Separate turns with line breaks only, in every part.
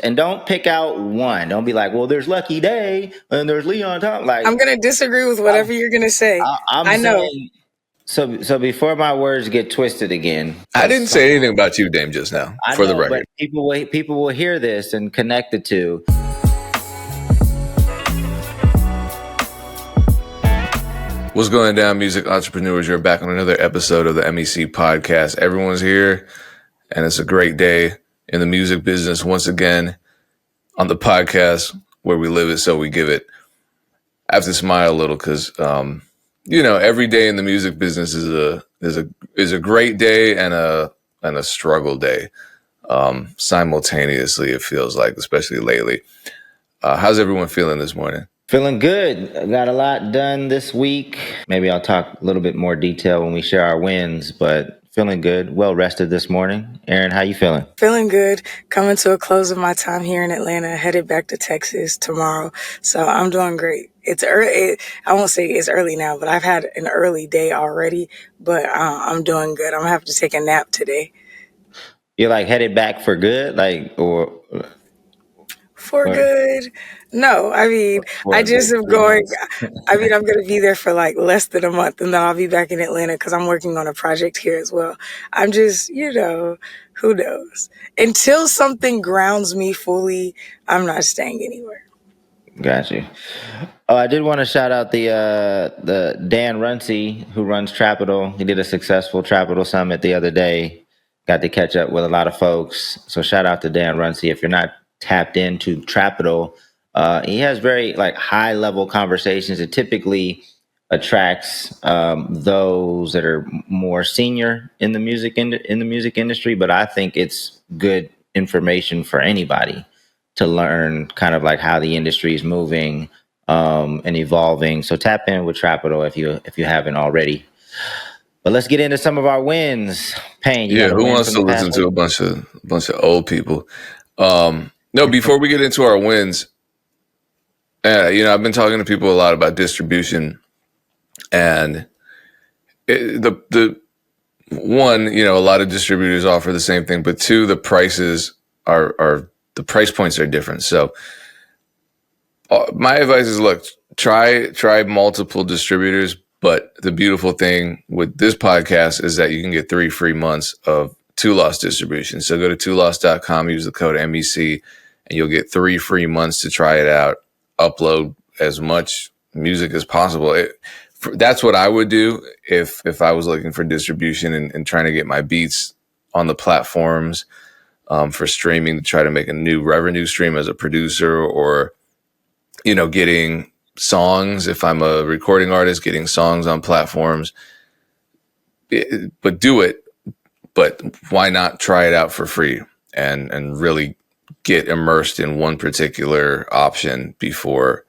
And don't pick out one. Don't be like, well, there's Lucky Day and there's Leon Thompson. Like,
I'm gonna disagree with whatever you're gonna say.
I'm
know.
saying. So before my words get twisted again,
I didn't say anything about you, Dame, just now. For the record,
but people will hear this and connect it to.
What's going down, music entrepreneurs? You're back on another episode of the MEC podcast. Everyone's here, and it's a great day in the music business once again on the podcast where we live it, so we give it. I have to smile a little because, every day in the music business is a great day and a struggle day. Simultaneously, it feels like, especially lately. How's everyone feeling this morning?
Feeling good. I got a lot done this week. Maybe I'll talk a little bit more detail when we share our wins, but feeling good. Well rested this morning. Erinn, how you feeling?
Feeling good. Coming to a close of my time here in Atlanta. Headed back to Texas tomorrow. So I'm doing great. It's early. I won't say it's early now, but I've had an early day already. But I'm doing good. I'm gonna have to take a nap today.
You're like headed back for good,
For good? No, I mean, I just am going. I'm going to be there for like less than a month, and then I'll be back in Atlanta because I'm working on a project here as well. I'm just, who knows? Until something grounds me fully, I'm not staying anywhere.
Got you. Oh, I did want to shout out the Dan Runcie who runs Trapital. He did a successful Trapital Summit the other day. Got to catch up with a lot of folks. So shout out to Dan Runcie. If you're not tapped into Trapital, he has very high level conversations. It typically attracts those that are more senior in the music industry, but I think it's good information for anybody to learn kind of like how the industry is moving and evolving. So tap in with Trapital if you haven't already. But let's get into some of our wins. Payne,
who wants to listen to a bunch of old people? No, before we get into our wins, I've been talking to people a lot about distribution, and the one, a lot of distributors offer the same thing, but two, the prices are the price points are different. So my advice is, look, try multiple distributors. But the beautiful thing with this podcast is that you can get 3 free months of Two Lost distribution. So go to twolost.com, use the code MEC, and you'll get 3 free months to try it out. Upload as much music as possible. That's what I would do if I was looking for distribution and trying to get my beats on the platforms for streaming, to try to make a new revenue stream as a producer, or, getting songs. If I'm a recording artist, getting songs on platforms. But do it. But why not try it out for free and really get immersed in one particular option before,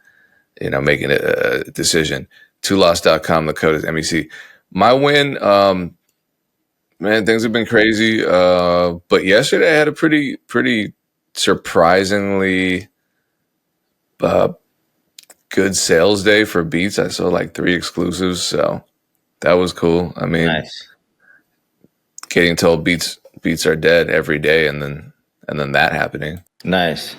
making a decision. Twolost.com, the code is MEC. My win, man, things have been crazy. But yesterday I had a pretty surprisingly good sales day for beats. I saw 3 exclusives, so that was cool. I mean, nice. Getting told beats are dead every day, and then that happening.
Nice.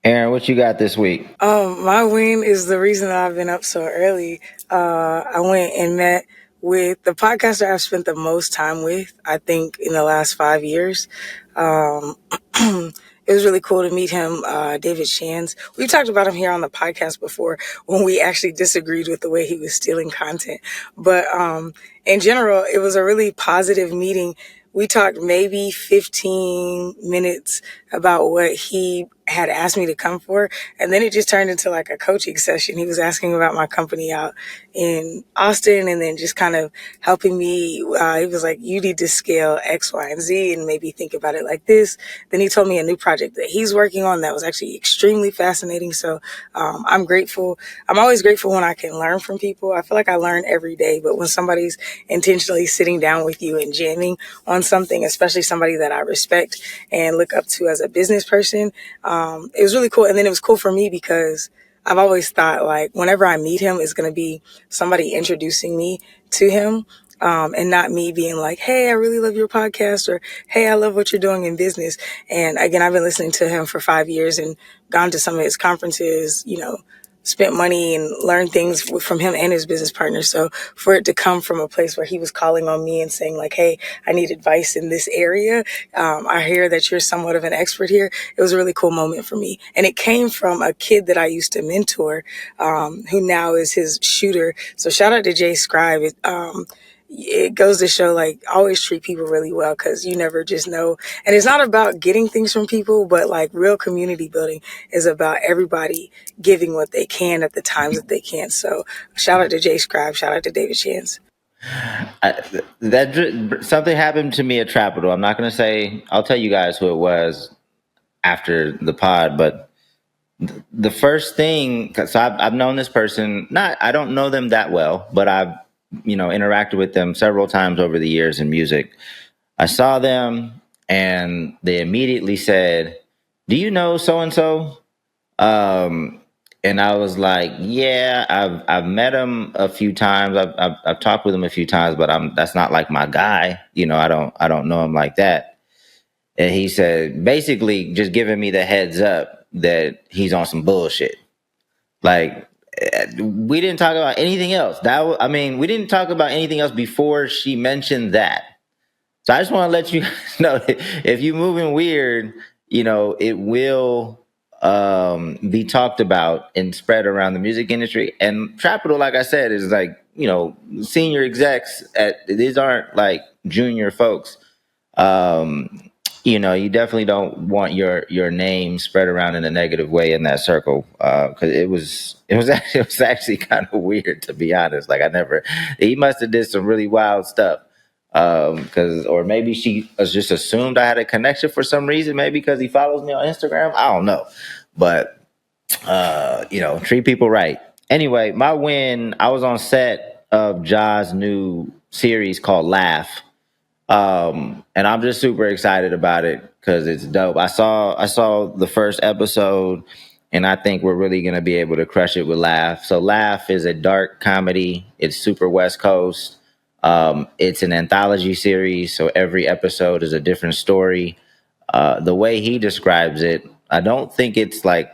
Erinn, what you got this week?
My win is the reason that I've been up so early. I went and met with the podcaster I've spent the most time with, I think, in the last 5 years. It was really cool to meet him, David Shands. We've talked about him here on the podcast before when we actually disagreed with the way he was stealing content. But in general, it was a really positive meeting. We talked maybe 15 minutes about what he had asked me to come for. And then it just turned into a coaching session. He was asking about my company out in Austin and then just kind of helping me. He was like, you need to scale X, Y, and Z and maybe think about it like this. Then he told me a new project that he's working on that was actually extremely fascinating. So I'm grateful. I'm always grateful when I can learn from people. I feel like I learn every day, but when somebody's intentionally sitting down with you and jamming on something, especially somebody that I respect and look up to as a business person, it was really cool. And then it was cool for me because I've always thought whenever I meet him, it's going to be somebody introducing me to him. and not me being like, hey, I really love your podcast, or hey, I love what you're doing in business. And again, I've been listening to him for 5 years and gone to some of his conferences, spent money and learned things from him and his business partners. So for it to come from a place where he was calling on me and saying like, hey, I need advice in this area. I hear that you're somewhat of an expert here. It was a really cool moment for me. And it came from a kid that I used to mentor, who now is his shooter. So shout out to Jay Scribe. It goes to show, like, always treat people really well, because you never just know. And it's not about getting things from people, but like real community building is about everybody giving what they can at the times that they can. So shout out to Jay Scribe, shout out to David Chance.
Something happened to me at Trapital. I'm not going to say. I'll tell you guys who it was after the pod, but the first thing. So I've known this person. I don't know them that well, but I've interacted with them several times over the years in music. I saw them, and they immediately said, "Do you know so and so?" And I was like, "Yeah, I've met him a few times. I've talked with him a few times, but that's not like my guy. I don't know him like that." And he said, basically, just giving me the heads up that he's on some bullshit. Like, we didn't talk about anything else. We didn't talk about anything else before she mentioned that. So I just want to let you know that if you're moving weird, it will be talked about and spread around the music industry. And Trapital, like I said, is like, senior execs. These aren't like junior folks. You definitely don't want your name spread around in a negative way in that circle, because it was actually kind of weird, to be honest. Like, he must have did some really wild stuff, or maybe she just assumed I had a connection for some reason, maybe because he follows me on Instagram. I don't know, but treat people right. Anyway, my win. I was on set of Ja's new series called Laugh. And I'm just super excited about it because it's dope. I saw the first episode, and I think we're really gonna be able to crush it with Laugh. So Laugh is a dark comedy. It's super West Coast. It's an anthology series, so every episode is a different story. The way he describes it, I don't think it's like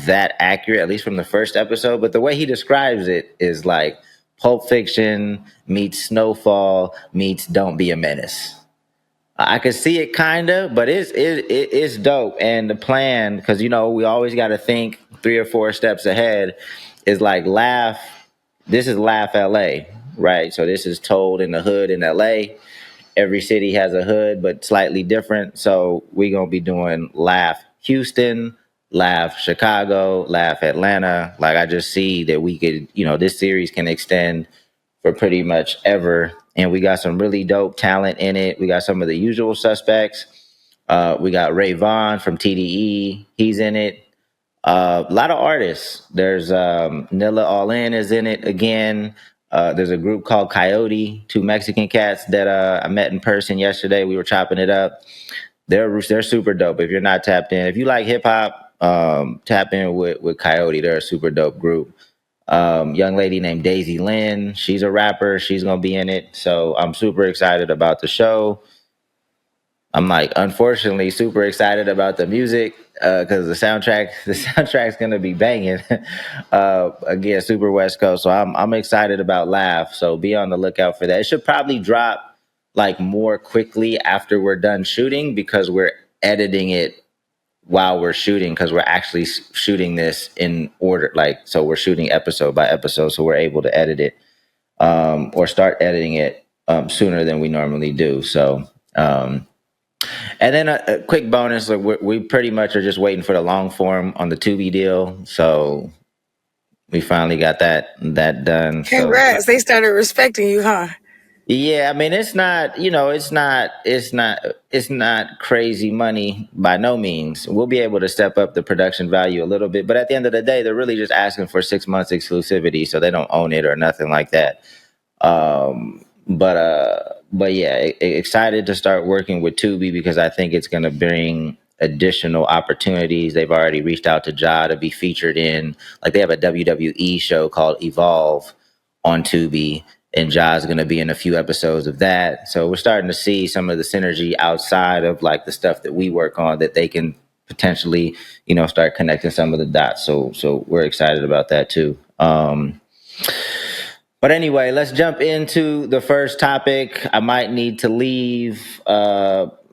that accurate, at least from the first episode. But the way he describes it is like Pulp Fiction meets Snowfall meets Don't Be a Menace. I could see it kind of, but it's dope. And the plan, because we always got to think 3 or 4 steps ahead, is like Laugh. This is Laugh LA, right? So this is told in the hood in LA. Every city has a hood, but slightly different. So we're gonna be doing Laugh Houston, Laugh Chicago, Laugh Atlanta. Like, I just see that we could, this series can extend for pretty much ever. And we got some really dope talent in it. We got some of the usual suspects. We got Ray Vaughn from TDE. He's in it. A lot of artists. There's Nilla All In is in it again. There's a group called Coyote, 2 Mexican cats that I met in person yesterday. We were chopping it up. They're super dope. If you're not tapped in, if you like hip hop, tap in with Coyote. They're a super dope group. Young lady named Daisy Lynn. She's a rapper. She's gonna be in it. So I'm super excited about the show. I'm like, unfortunately, super excited about the music because the soundtrack's gonna be banging. Again, super West Coast, so I'm excited about Laugh. So be on the lookout for that. It should probably drop like more quickly after we're done shooting, because we're editing it while we're shooting, because we're actually shooting this in order. Like, so we're shooting episode by episode, so we're able to edit it or start editing it sooner than we normally do. So. And then a quick bonus, like we pretty much are just waiting for the long form on the Tubi deal. So we finally got that done.
Congrats.
So,
They started respecting you, huh?
yeah, I mean, it's not, it's not crazy money by no means. We'll be able to step up the production value a little bit, but at the end of the day, they're really just asking for 6 months exclusivity, so they don't own it or nothing like that. But yeah, excited to start working with Tubi because I think it's going to bring additional opportunities. They've already reached out to Ja to be featured in, like, they have a WWE show called Evolve on Tubi, and Ja's going to be in a few episodes of that. So we're starting to see some of the synergy outside of like the stuff that we work on that they can potentially, start connecting some of the dots. So we're excited about that too. But anyway, let's jump into the first topic. I might need to leave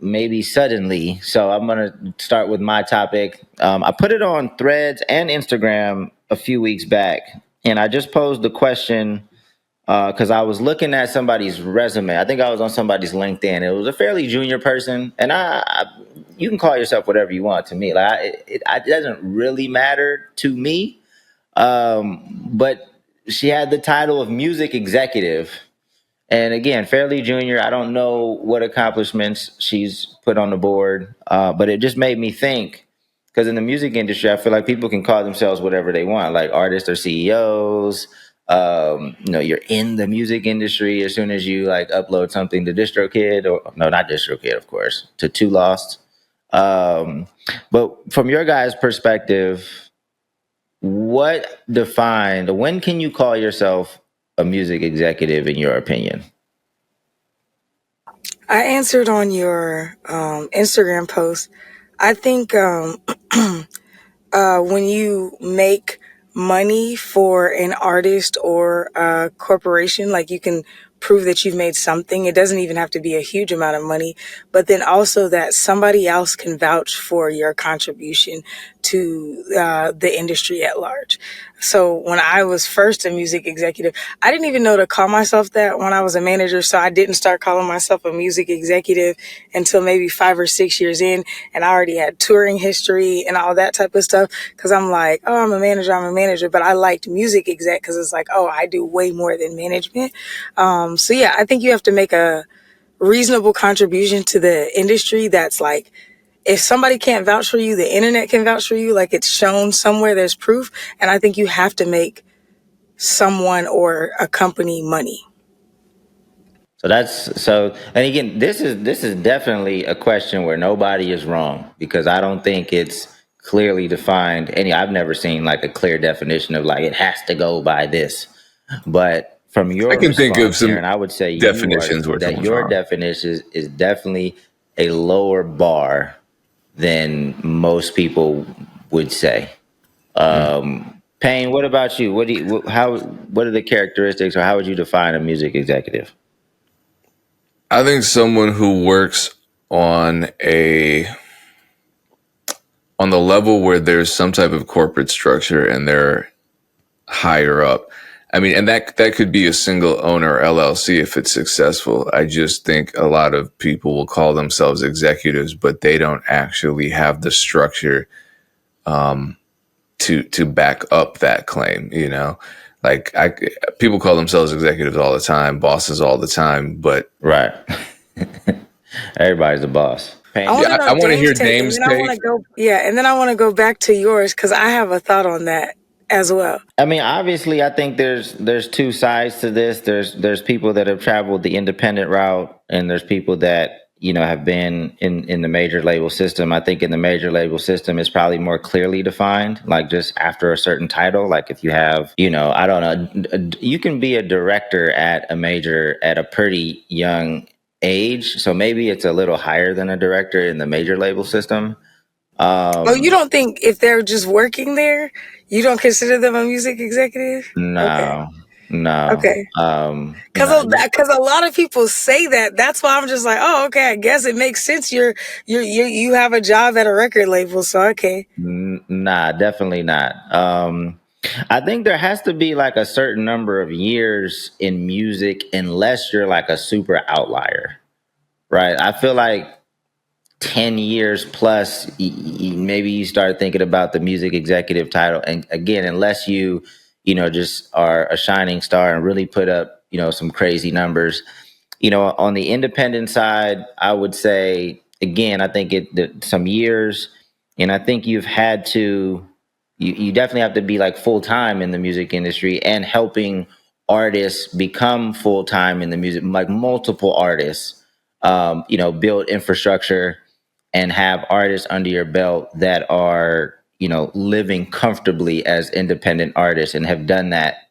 maybe suddenly. So I'm going to start with my topic. I put it on Threads and Instagram a few weeks back, and I just posed the question because I was looking at somebody's resume. I think I was on somebody's LinkedIn. It was a fairly junior person, and you can call yourself whatever you want to me. Like it doesn't really matter to me. But she had the title of music executive. And again, fairly junior. I don't know what accomplishments she's put on the board, but it just made me think. Because in the music industry, I feel like people can call themselves whatever they want, like artists or CEOs. You're in the music industry as soon as you like upload something to DistroKid, or no, not DistroKid, of course, to Two Lost. But from your guys' perspective, when can you call yourself a music executive in your opinion?
I answered on your Instagram post. I think when you make money for an artist or a corporation, like you can prove that you've made something. It doesn't even have to be a huge amount of money, but then also that somebody else can vouch for your contribution to the industry at large. So when I was first a music executive, I didn't even know to call myself that when I was a manager. So I didn't start calling myself a music executive until maybe 5 or 6 years in. And I already had touring history and all that type of stuff. Cause I'm like, oh, I'm a manager. But I liked music exec because it's like, oh, I do way more than management. So yeah, I think you have to make a reasonable contribution to the industry that's like, if somebody can't vouch for you, the internet can vouch for you. Like it's shown somewhere, there's proof. And I think you have to make someone or a company money.
And again, this is definitely a question where nobody is wrong, because I don't think it's clearly defined. I've never seen like a clear definition of like it has to go by this. But from
I
your
can think of
response,
some
Erinn, I would say
definitions where someone's
your
wrong.
definition is definitely a lower bar than most people would say. Payne, what about you? What are the characteristics, or how would you define a music executive?
I think someone who works on the level where there's some type of corporate structure and they're higher up. I mean, and that could be a single owner LLC if it's successful. I just think a lot of people will call themselves executives, but they don't actually have the structure to back up that claim. Like people call themselves executives all the time, bosses all the time, but
Right. Everybody's a boss.
I want to know
I want to
Dame's
hear
take, and
Dame's
then I want
take.
to go. Yeah, and then I want to go back to yours because I have a thought on that as well.
I mean, obviously, I think there's two sides to this. There's people that have traveled the independent route, and there's people that have been in the major label system. I think in the major label system, it's probably more clearly defined, like just after a certain title. Like if you have, I don't know, you can be a director at a pretty young age. So maybe it's a little higher than a director in the major label system.
Oh, you don't think if they're just working there, you don't consider them a music executive? Okay.
No, no.
Okay. Because a lot of people say that. That's why I'm just like, oh, okay. I guess it makes sense. You have a job at a record label, so okay.
Nah, definitely not. I think there has to be like a certain number of years in music, unless you're like a super outlier, right? I feel like 10 years plus, maybe you start thinking about the music executive title. And again, unless just are a shining star and really put up, some crazy numbers. On the independent side, I would say, again, I think some years, and I think you definitely have to be like full time in the music industry and helping artists become full time in the music, like multiple artists, build infrastructure and have artists under your belt that are, living comfortably as independent artists and have done that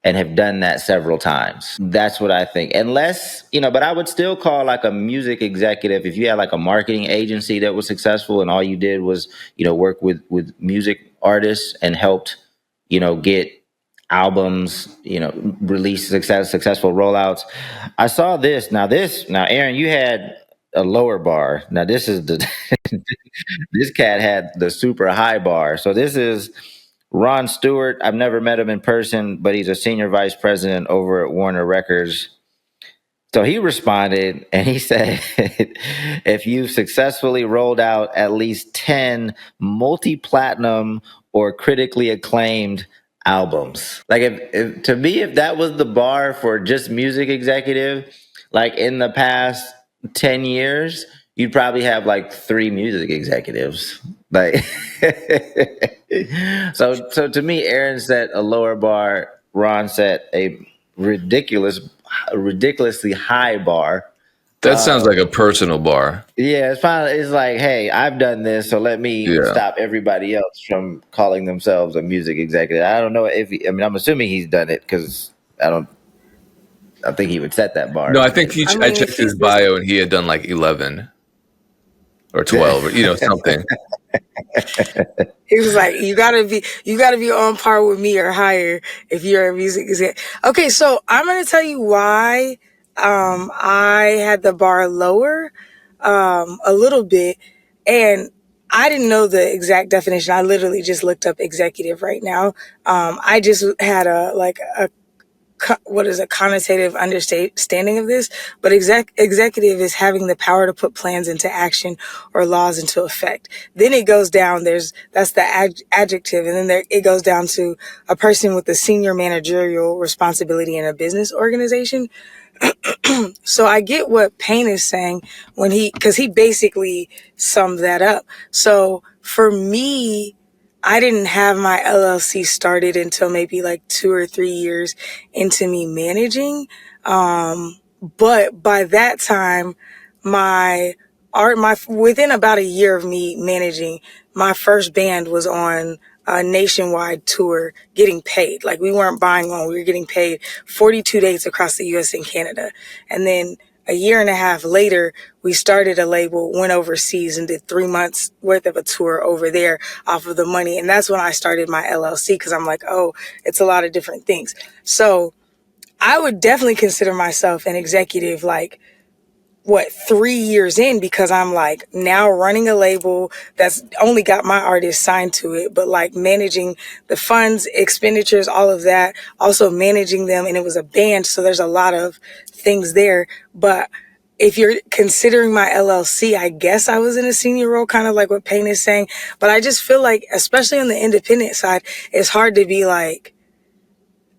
and have done that several times. That's what I think. Unless, but I would still call like a music executive, if you had like a marketing agency that was successful and all you did was, work with music artists and helped, get albums, release successful rollouts. I saw this. Now, Erinn, you had a lower bar. Now, this is this cat had the super high bar. So this is Ron Stewart. I've never met him in person, but he's a senior vice president over at Warner Records. So he responded and he said, if you've successfully rolled out at least 10 multi-platinum or critically acclaimed albums. Like if to me, if that was the bar for just music executive, like in the past 10 years, you'd probably have like 3 music executives. Like so to me, Erinn set a lower bar, Ron set a ridiculously high bar.
That sounds like a personal bar.
Yeah, it's like, hey, I've done this, so let me stop everybody else from calling themselves a music executive. I don't know I'm assuming he's done it because I think he would set that bar.
No, I think I checked his bio and he had done like 11 or 12 or something.
He was like, you gotta be on par with me or higher if you're a music executive. Okay, so I'm gonna tell you why I had the bar lower a little bit, and I didn't know the exact definition. I literally just looked up executive right now. I just had a connotative understanding of this, but executive is having the power to put plans into action or laws into effect. Then it goes down, that's the adjective, and then it goes down to a person with a senior managerial responsibility in a business organization. So I get what Payne is saying because he basically summed that up. So for me, I didn't have my LLC started until maybe like 2 or 3 years into me managing. But by that time, within about a year of me managing, my first band was on a nationwide tour getting paid. Like we weren't buying one, we were getting paid 42 dates across the US and Canada. And then a year and a half later, we started a label, went overseas and did 3 months worth of a tour over there off of the money. And that's when I started my LLC because I'm like, oh, it's a lot of different things. So I would definitely consider myself an executive, 3 years in, because I'm like now running a label that's only got my artists signed to it, but like managing the funds, expenditures, all of that, also managing them. And it was a band. So there's a lot of things there. But if you're considering my LLC, I guess I was in a senior role, kind of like what Payne is saying. But I just feel like, especially on the independent side, it's hard to be like,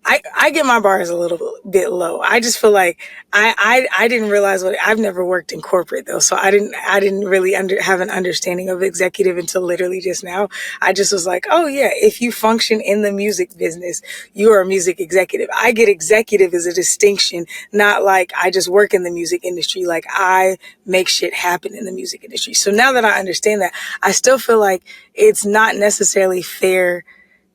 I get my bars a little bit low. I just feel like I didn't realize I've never worked in corporate though. So I didn't really have an understanding of executive until literally just now. I just was like, oh yeah, if you function in the music business, you are a music executive. I get executive as a distinction, not like I just work in the music industry. Like I make shit happen in the music industry. So now that I understand that, I still feel like it's not necessarily fair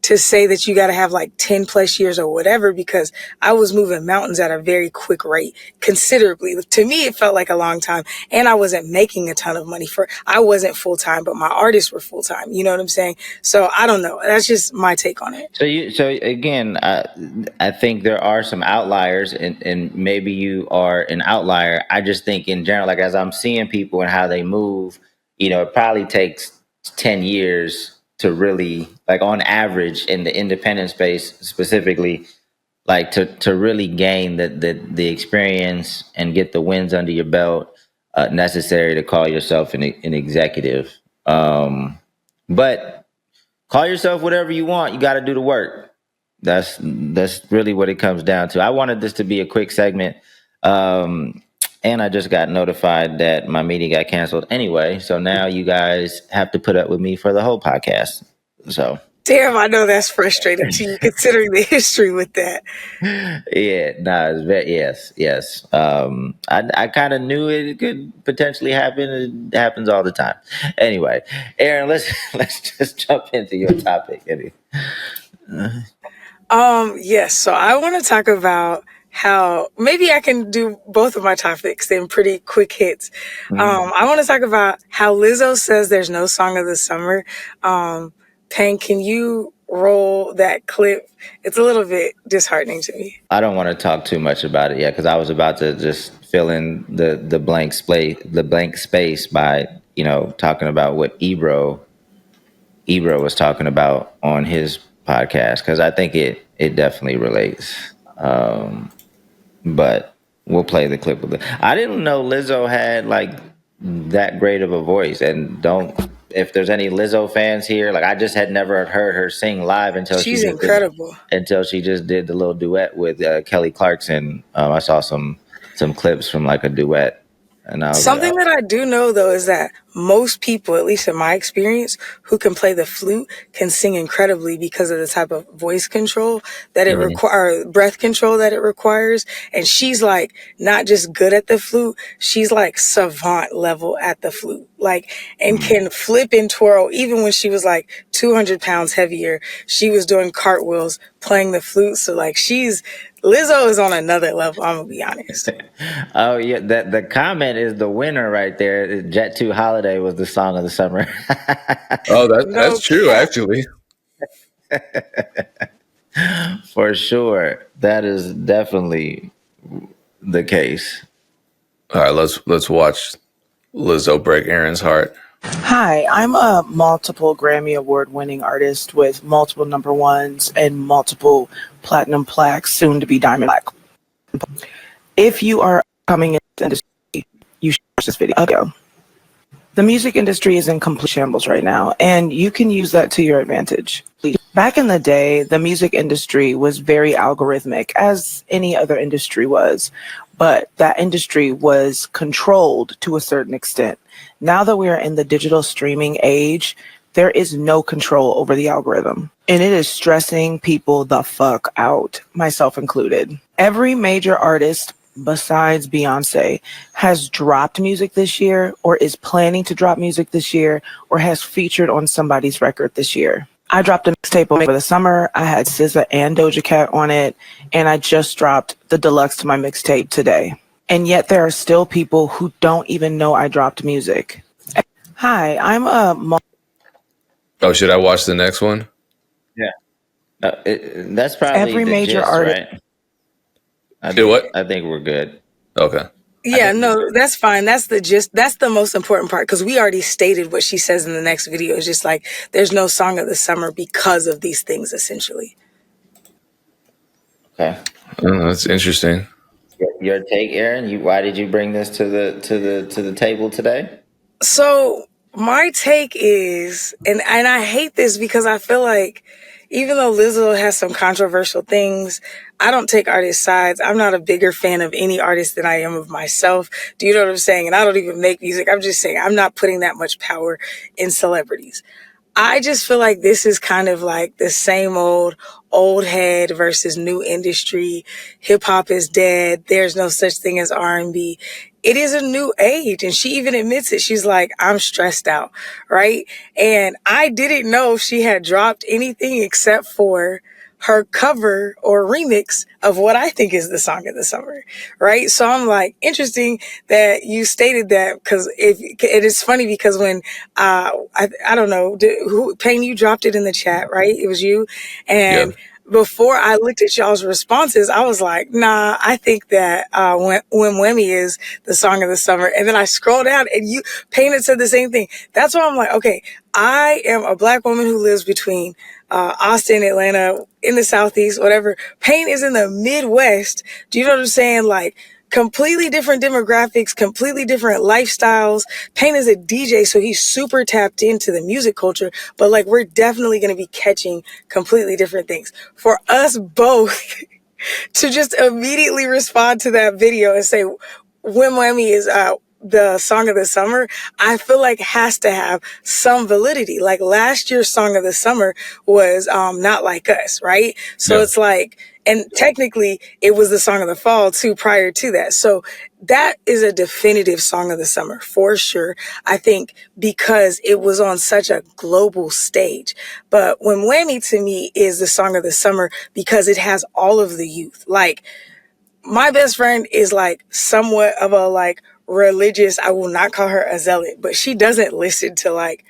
to say that you got to have like 10 plus years or whatever, because I was moving mountains at a very quick rate, considerably. To me, it felt like a long time, and I wasn't making a ton of money I wasn't full time, but my artists were full time. You know what I'm saying? So I don't know. That's just my take on it.
So again, I think there are some outliers, and maybe you are an outlier. I just think in general, like as I'm seeing people and how they move, it probably takes 10 years to really, like on average in the independent space specifically, like to really gain the experience and get the wins under your belt necessary to call yourself an executive. But call yourself whatever you want. You got to do the work. That's really what it comes down to. I wanted this to be a quick segment. And I just got notified that my meeting got canceled anyway. So now you guys have to put up with me for the whole podcast. So
damn, I know that's frustrating to you considering the history with that.
Yeah, no, yes. I kind of knew it could potentially happen. It happens all the time. Anyway, Erinn, let's just jump into your topic.
Yes, so I want to talk about how maybe I can do both of my topics in pretty quick hits. I want to talk about how Lizzo says there's no song of the summer. Pang, can you roll that clip? It's a little bit disheartening to me.
I don't want to talk too much about it yet because I was about to just fill in the blank space by talking about what Ebro was talking about on his podcast because I think it definitely relates. But we'll play the clip with it. I didn't know Lizzo had like that great of a voice, and don't if there's any Lizzo fans here, like I just had never heard her sing live
She's incredible.
until she just did the little duet with Kelly Clarkson. I saw some clips from like a duet, and I was like,
Something that I do know though is that most people, at least in my experience, who can play the flute can sing incredibly because of the type of voice control that it requires, breath control that it requires. And she's like not just good at the flute, she's like savant level at the flute. Like, and can flip and twirl. Even when she was like 200 pounds heavier, she was doing cartwheels playing the flute. So like Lizzo is on another level, I'm gonna be honest.
oh yeah, that the comment is the winner right there. Jet 2 Holiday was the song of the summer.
Oh, that's
No
true,
cap.
actually.
For sure. That is definitely the case.
All right, let's watch Lizzo break Aaron's heart.
Hi, I'm a multiple Grammy Award winning artist with multiple number ones and multiple platinum plaques, soon to be diamond plaque. If you are coming in this industry, you should watch this video. The music industry is in complete shambles right now, and you can use that to your advantage. Back in the day, the music industry was very algorithmic, as any other industry was, but that industry was controlled to a certain extent. Now that we are in the digital streaming age, there is no control over the algorithm, and it is stressing people the fuck out, myself included. Every major artist besides Beyonce has dropped music this year or is planning to drop music this year or has featured on somebody's record this year. I dropped a mixtape over the summer. I had SZA and Doja Cat on it, and I just dropped the deluxe to my mixtape today. And yet there are still people who don't even know I dropped music. Hi, I'm a...
Oh, should I watch the next one?
Yeah. That's probably
Every
the
major
gist,
artist...
right?
What?
I think we're good.
Okay.
Yeah, no, that's fine. That's the gist. That's the most important part because we already stated what she says in the next video. It's just like there's no song of the summer because of these things, essentially.
Okay.
Oh, that's interesting.
Your take, Aaron. Why did you bring this to the table today?
So my take is, and I hate this because I feel like even though Lizzo has some controversial things, I don't take artist sides. I'm not a bigger fan of any artist than I am of myself. Do you know what I'm saying? And I don't even make music. I'm just saying I'm not putting that much power in celebrities. I just feel like this is kind of like the same old head versus new industry. Hip hop is dead. There's no such thing as R&B. It is a new age. And she even admits it. She's like, I'm stressed out. Right. And I didn't know she had dropped anything except for her cover or remix of what I think is the song of the summer, right? So I'm like, interesting that you stated that because it is funny because when I don't know Payne, you dropped it in the chat, right? It was you, and.
Yeah.
Before I looked at y'all's responses, I was like, nah, I think that Whammiee is the song of the summer. And then I scrolled down and Payne had said the same thing. That's why I'm like, okay, I am a Black woman who lives between Austin, Atlanta, in the Southeast, whatever. Payne is in the Midwest. Do you know what I'm saying? Like, completely different demographics, completely different lifestyles. Payne is a DJ, so he's super tapped into the music culture, but like we're definitely going to be catching completely different things. For us both to just immediately respond to that video and say, Whammiee is the song of the summer, I feel like has to have some validity. Like last year's song of the summer was Not Like Us, right? So
Yeah.
it's like, and technically it was the song of the fall too prior to that. So that is a definitive song of the summer for sure. I think because it was on such a global stage. But When Whammy to me is the song of the summer because it has all of the youth. Like my best friend is like somewhat of a like religious, I will not call her a zealot, but she doesn't listen to like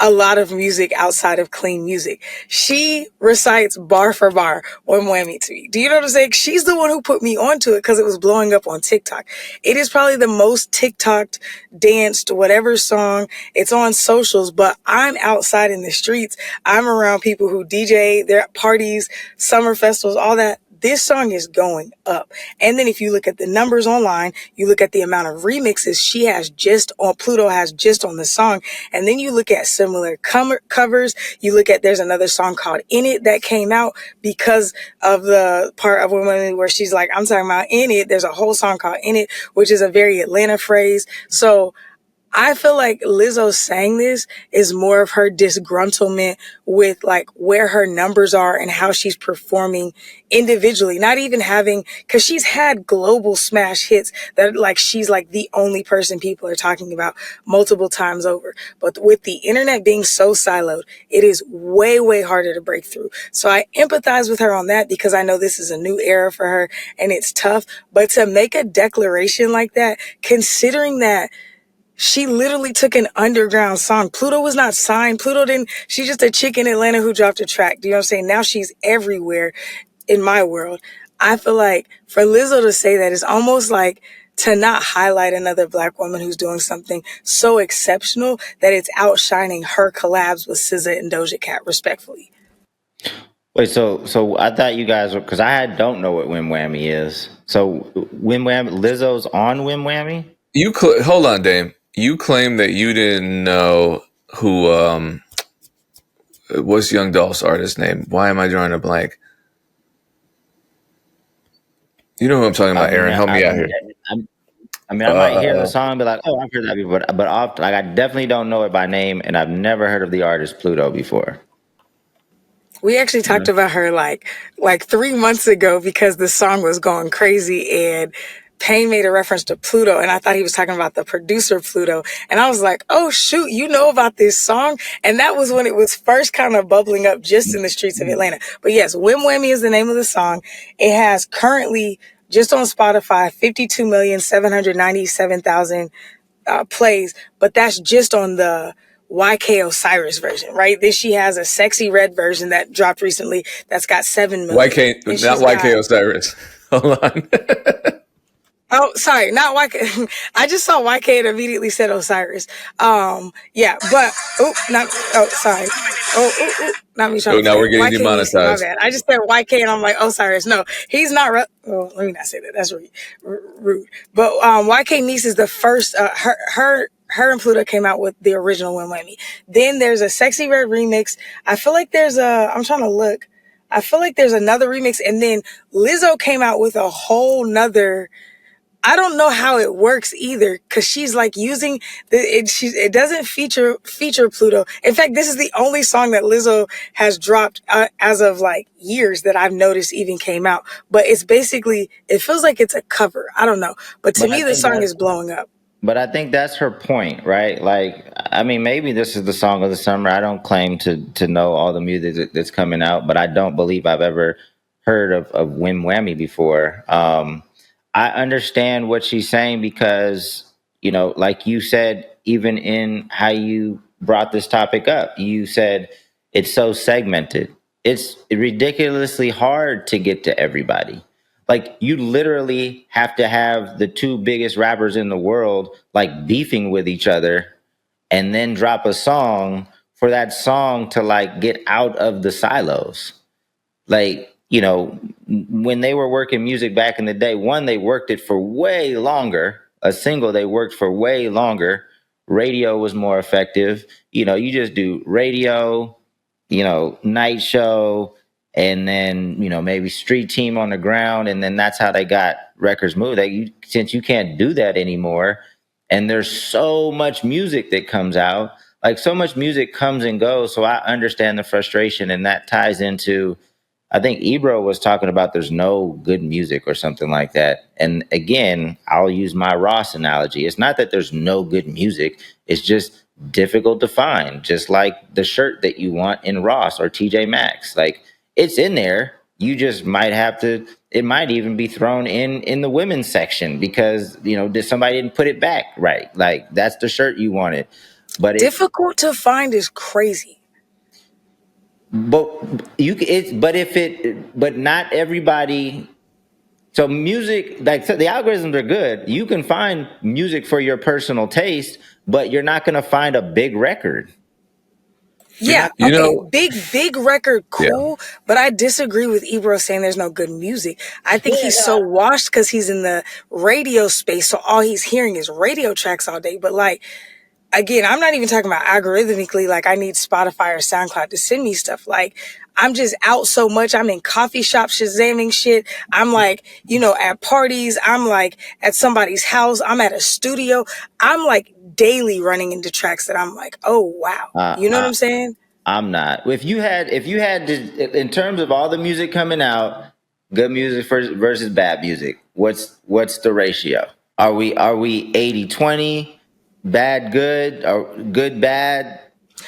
a lot of music outside of clean music. She recites bar for bar One Whammy to me. Do you know what I'm saying? She's the one who put me onto it because it was blowing up on TikTok. It is probably the most TikToked, danced, whatever song. It's on socials, but I'm outside in the streets. I'm around people who DJ, their parties, summer festivals, all that. This song is going up. And then if you look at the numbers online, you look at the amount of remixes she has just on, Pluto has just on the song. And then you look at similar covers. You look at, there's another song called In It that came out because of the part of Women where she's like, I'm talking about in it. There's a whole song called In It, which is a very Atlanta phrase. So I feel like Lizzo saying this is more of her disgruntlement with like where her numbers are and how she's performing individually, not even having, cause she's had global smash hits that like she's like the only person people are talking about multiple times over. But with the internet being so siloed, it is way, way harder to break through. So I empathize with her on that because I know this is a new era for her and it's tough. But to make a declaration like that, considering that she literally took an underground song. Pluto was not signed. Pluto didn't, she's just a chick in Atlanta who dropped a track. Do you know what I'm saying? Now she's everywhere in my world. I feel like for Lizzo to say that is almost like to not highlight another Black woman who's doing something so exceptional that it's outshining her collabs with SZA and Doja Cat, respectfully.
Wait, so I thought you guys were, because don't know what Whim Whammy is. So Whim Whammy, Lizzo's on Whim Whammy.
Hold on, Dame. You claim that you didn't know who what's Young Dolph's artist name? Why am I drawing a blank? You know who I'm talking about, Aaron. Help me out here.
I might hear the song and be like, "Oh, I've heard that before," but often, like I definitely don't know it by name, and I've never heard of the artist Pluto before.
We actually talked about her like 3 months ago because the song was going crazy and Payne made a reference to Pluto and I thought he was talking about the producer Pluto. And I was like, oh shoot, you know about this song? And that was when it was first kind of bubbling up just in the streets of Atlanta. But yes, Whim Whammy is the name of the song. It has currently just on Spotify 52,797,000 plays, but that's just on the YK Osiris version, right? Then she has a sexy red version that dropped recently that's got 7 million.
YK, not YK Osiris. Hold on.
Oh, sorry, not YK. I just saw YK and immediately said Osiris. Yeah, but sorry. Not me trying to.
Now we're getting
YK
demonetized.
My bad. I just said YK and I'm like Osiris. No, he's not. Let me not say that. That's rude. But YK Niece is the first. Her and Pluto came out with the original Whim Whammy. Then there's a Sexy Red remix. I feel like there's a. I'm trying to look. I feel like there's another remix, and then Lizzo came out with a whole nother. I don't know how it works either, because she's like using it doesn't feature Pluto. In fact, this is the only song that Lizzo has dropped as of like years that I've noticed even came out. But it's basically, it feels like it's a cover. I don't know, but to me the song is blowing up.
But I think that's her point, right? Like, I mean, maybe this is the song of the summer. I don't claim to know all the music that's coming out, but I don't believe I've ever heard of Whim Whammy before. I understand what she's saying because, like you said, even in how you brought this topic up, you said it's so segmented. It's ridiculously hard to get to everybody. Like, you literally have to have the two biggest rappers in the world like beefing with each other and then drop a song for that song to like get out of the silos. Like, when they were working music back in the day, one, they worked it for way longer. A single, they worked for way longer. Radio was more effective. You just do radio, night show, and then, maybe street team on the ground. And then that's how they got records moved. Since you can't do that anymore, and there's so much music that comes out. Like, so much music comes and goes. So I understand the frustration, and that ties into, I think Ebro was talking about there's no good music or something like that. And again, I'll use my Ross analogy. It's not that there's no good music. It's just difficult to find. Just like the shirt that you want in Ross or TJ Maxx. Like, it's in there. You just might have to, it might even be thrown in the women's section because, somebody didn't put it back right. Like, that's the shirt you wanted. But
difficult to find is crazy.
But but not everybody. So music, like, so the algorithms are good. You can find music for your personal taste, but you're not going to find a big record.
Yeah, okay, big record, cool,
Yeah.
but I disagree with Ebro saying there's no good music. I think he's so washed because he's in the radio space, so all he's hearing is radio tracks all day. But like, again, I'm not even talking about algorithmically, like I need Spotify or SoundCloud to send me stuff. Like, I'm just out so much. I'm in coffee shops shazamming shit. I'm like, at parties. I'm like at somebody's house. I'm at a studio. I'm like daily running into tracks that I'm like, oh wow. You know what I'm saying?
I'm not. If you had to, in terms of all the music coming out, good music versus bad music, what's the ratio? Are we 80-20, bad good, or good bad?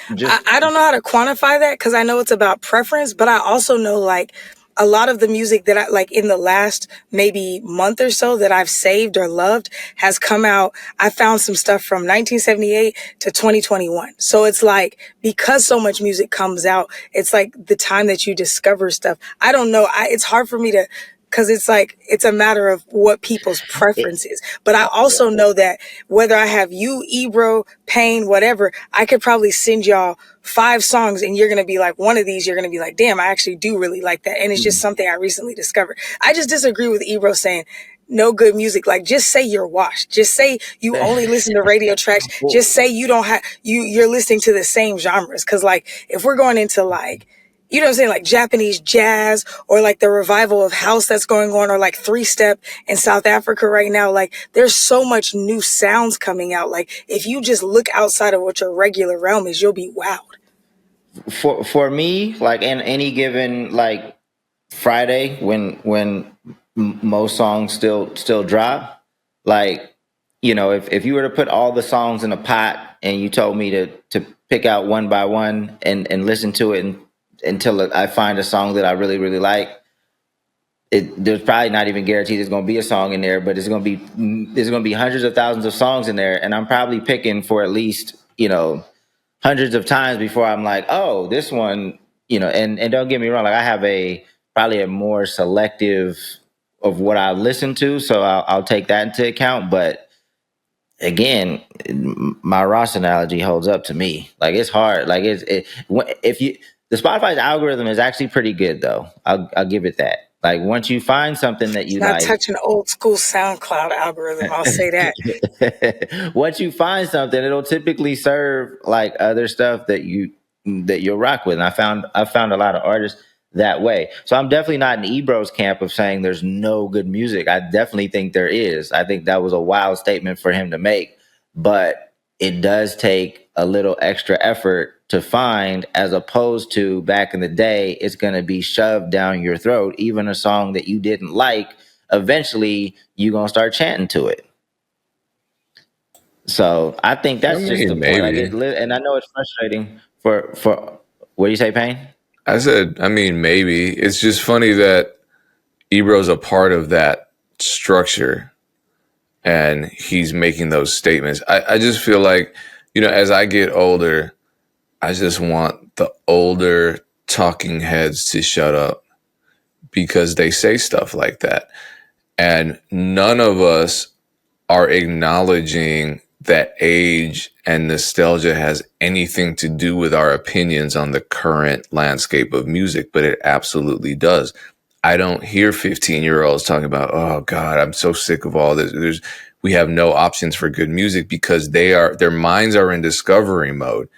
I don't know how to quantify that because I know it's about preference, but I also know like a lot of the music that I like in the last maybe month or so that I've saved or loved has come out. I found some stuff from 1978 to 2021. So it's like, because so much music comes out, it's like the time that you discover stuff. I don't know. It's hard for me to, because it's like, it's a matter of what people's preference is. But I also know that whether I have you, Ebro, Payne, whatever, I could probably send y'all 5 songs and you're going to be like, one of these, you're going to be like, damn, I actually do really like that. And it's just something I recently discovered. I just disagree with Ebro saying no good music. Like, just say you're washed. Just say you only listen to radio tracks. Just say you don't have, you're listening to the same genres. Cause like, if we're going into like, you know what I'm saying, like Japanese jazz or like the revival of house that's going on, or like 3-step in South Africa right now. Like, there's so much new sounds coming out. Like, if you just look outside of what your regular realm is, you'll be wowed.
For me, like, in any given like Friday when most songs still drop, like, if you were to put all the songs in a pot and you told me to pick out one by one and listen to it until I find a song that I really, really like, there's probably not even guaranteed there's going to be a song in there, but there's going to be hundreds of thousands of songs in there, and I'm probably picking for at least hundreds of times before I'm like, oh, this one, and don't get me wrong, like, I have probably a more selective of what I listen to, so I'll take that into account. But again, my Ross analogy holds up to me. Like, it's hard. Like, the Spotify's algorithm is actually pretty good, though. I'll give it that. Like, once you find something that you
Not
like,
touching old school SoundCloud algorithm, I'll say that.
once you find something, it'll typically serve like other stuff that you'll rock with. And I found a lot of artists that way. So I'm definitely not in Ebro's camp of saying there's no good music. I definitely think there is. I think that was a wild statement for him to make, but it does take a little extra effort to find, as opposed to back in the day, it's going to be shoved down your throat. Even a song that you didn't like, eventually you're going to start chanting to it. So I think that's just the point. Like, and I know it's frustrating for what do you say, Payne?
I said, maybe. It's just funny that Ebro's a part of that structure and he's making those statements. I just feel like, as I get older, I just want the older talking heads to shut up because they say stuff like that. And none of us are acknowledging that age and nostalgia has anything to do with our opinions on the current landscape of music, but it absolutely does. I don't hear 15-year-olds talking about, oh God, I'm so sick of all this. We have no options for good music because their minds are in discovery mode.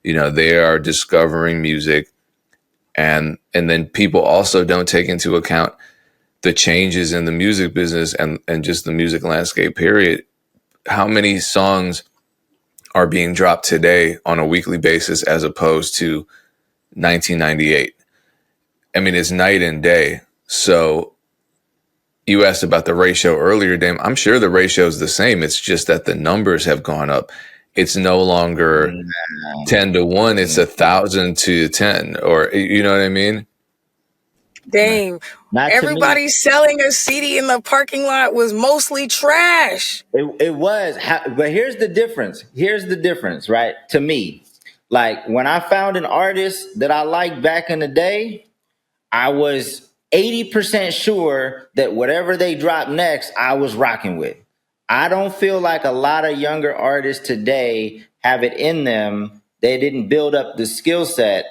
They are discovering music, and then people also don't take into account the changes in the music business and just the music landscape, period. how many songs are being dropped today on a weekly basis as opposed to 1998. I mean, it's night and day. So you asked about the ratio earlier, Dame. I'm sure the ratio is the same. It's just that the numbers have gone up. It's no longer 10 to 1. It's 1,000 to 10, or you know what I mean?
Dang.
Not to me.
Everybody selling a CD in the parking lot was mostly trash.
It was, but here's the difference. Here's the difference, right? To me, like when I found an artist that I liked back in the day, I was 80% sure that whatever they dropped next, I was rocking with. I don't feel like a lot of younger artists today have it in them. They didn't build up the skill set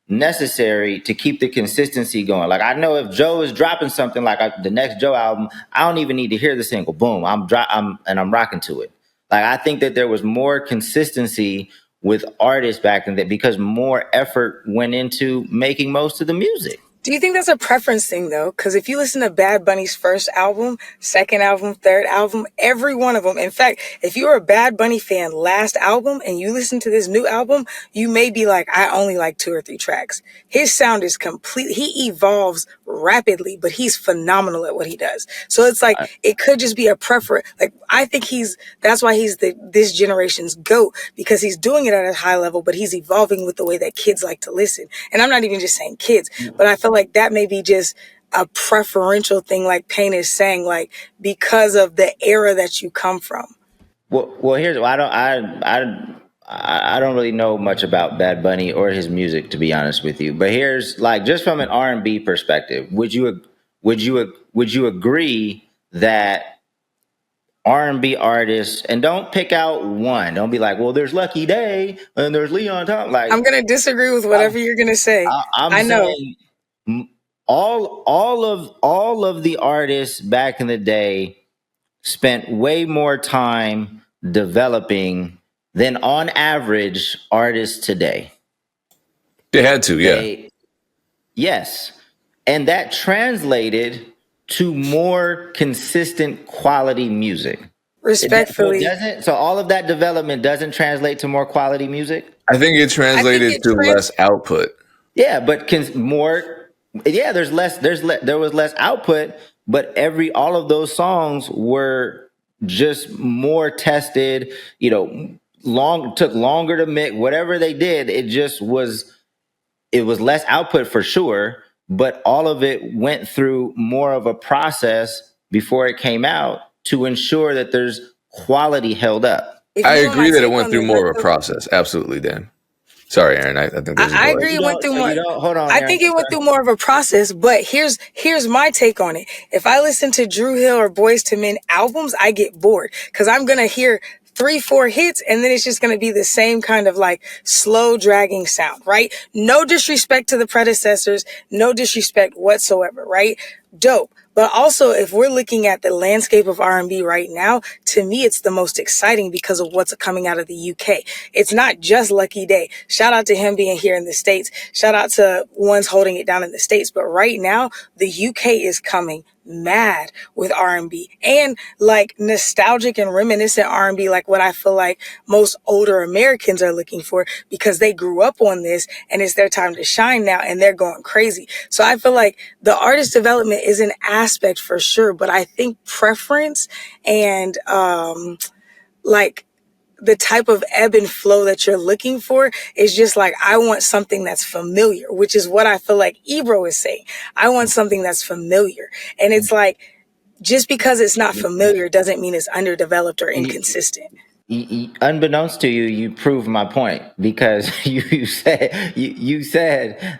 necessary to keep the consistency going. Like I know if Joe is dropping something like the next Joe album, I don't even need to hear the single. Boom, I'm rocking to it. Like I think that there was more consistency with artists back then because more effort went into making most of the music.
Do you think that's a preference thing, though? Because if you listen to Bad Bunny's first album, second album, third album, every one of them. In fact, if you're a Bad Bunny fan last album and you listen to this new album, you may be like, I only like 2 or 3 tracks. His sound is complete. He evolves rapidly, but he's phenomenal at what he does. So it's like, it could just be a preference. Like, I think that's why he's this generation's GOAT, because he's doing it at a high level, but he's evolving with the way that kids like to listen. And I'm not even just saying kids, but I feel like that may be just a preferential thing, like Payne is saying, like because of the era that you come from.
Well, here's I don't really know much about Bad Bunny or his music, to be honest with you. But here's like just from an R&B perspective, would you agree that R&B artists, and don't pick out one. Don't be like, well, there's Lucky Day and there's Leon Thompson. Like
I'm gonna disagree with whatever you're gonna say.
I know. Saying all of the artists back in the day spent way more time developing than on average artists today.
They had to, yeah.
Yes. And that translated to more consistent quality music.
Respectfully.
So all of that development doesn't translate to more quality music?
I think it translated to less output.
Yeah, but there was less output, but all of those songs were just more tested, took longer to mix, whatever they did, it was less output for sure, but all of it went through more of a process before it came out to ensure that there's quality held up.
I agree that it went through more of a process. Absolutely, Dan. Sorry, Erinn. I think
I agree. It went through more. Hold on. I think it went through more of a process. But here's my take on it. If I listen to Dru Hill or Boyz II Men albums, I get bored because I'm gonna hear 3-4 hits and then it's just gonna be the same kind of like slow dragging sound, right? No disrespect to the predecessors, no disrespect whatsoever, right? Dope. But also, if we're looking at the landscape of R&B right now, to me, it's the most exciting because of what's coming out of the UK. It's not just Lucky Day. Shout out to him being here in the States. Shout out to ones holding it down in the States. But right now, the UK is coming mad with R&B and like nostalgic and reminiscent R&B, like what I feel like most older Americans are looking for because they grew up on this and it's their time to shine now and they're going crazy. So I feel like the artist development is an aspect for sure, but I think preference and like the type of ebb and flow that you're looking for is just like, I want something that's familiar, which is what I feel like Ebro is saying. I want something that's familiar. And it's like, just because it's not familiar doesn't mean it's underdeveloped or inconsistent.
Unbeknownst to you, you proved my point because you said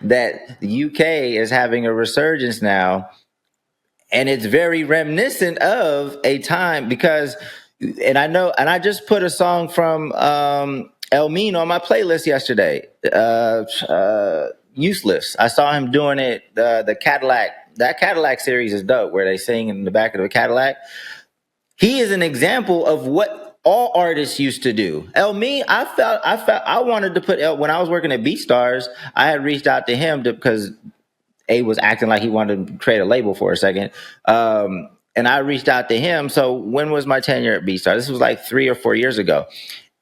that the UK is having a resurgence now, and it's very reminiscent of a time because. And I just put a song from El Mean on my playlist yesterday. Useless. I saw him doing it. The Cadillac. That Cadillac series is dope, where they sing in the back of the Cadillac. He is an example of what all artists used to do. El Mean, I wanted to put when I was working at BeatStars. I had reached out to him because A was acting like he wanted to create a label for a second. and I reached out to him. So when was my tenure at B-Star? This was like 3 or 4 years ago.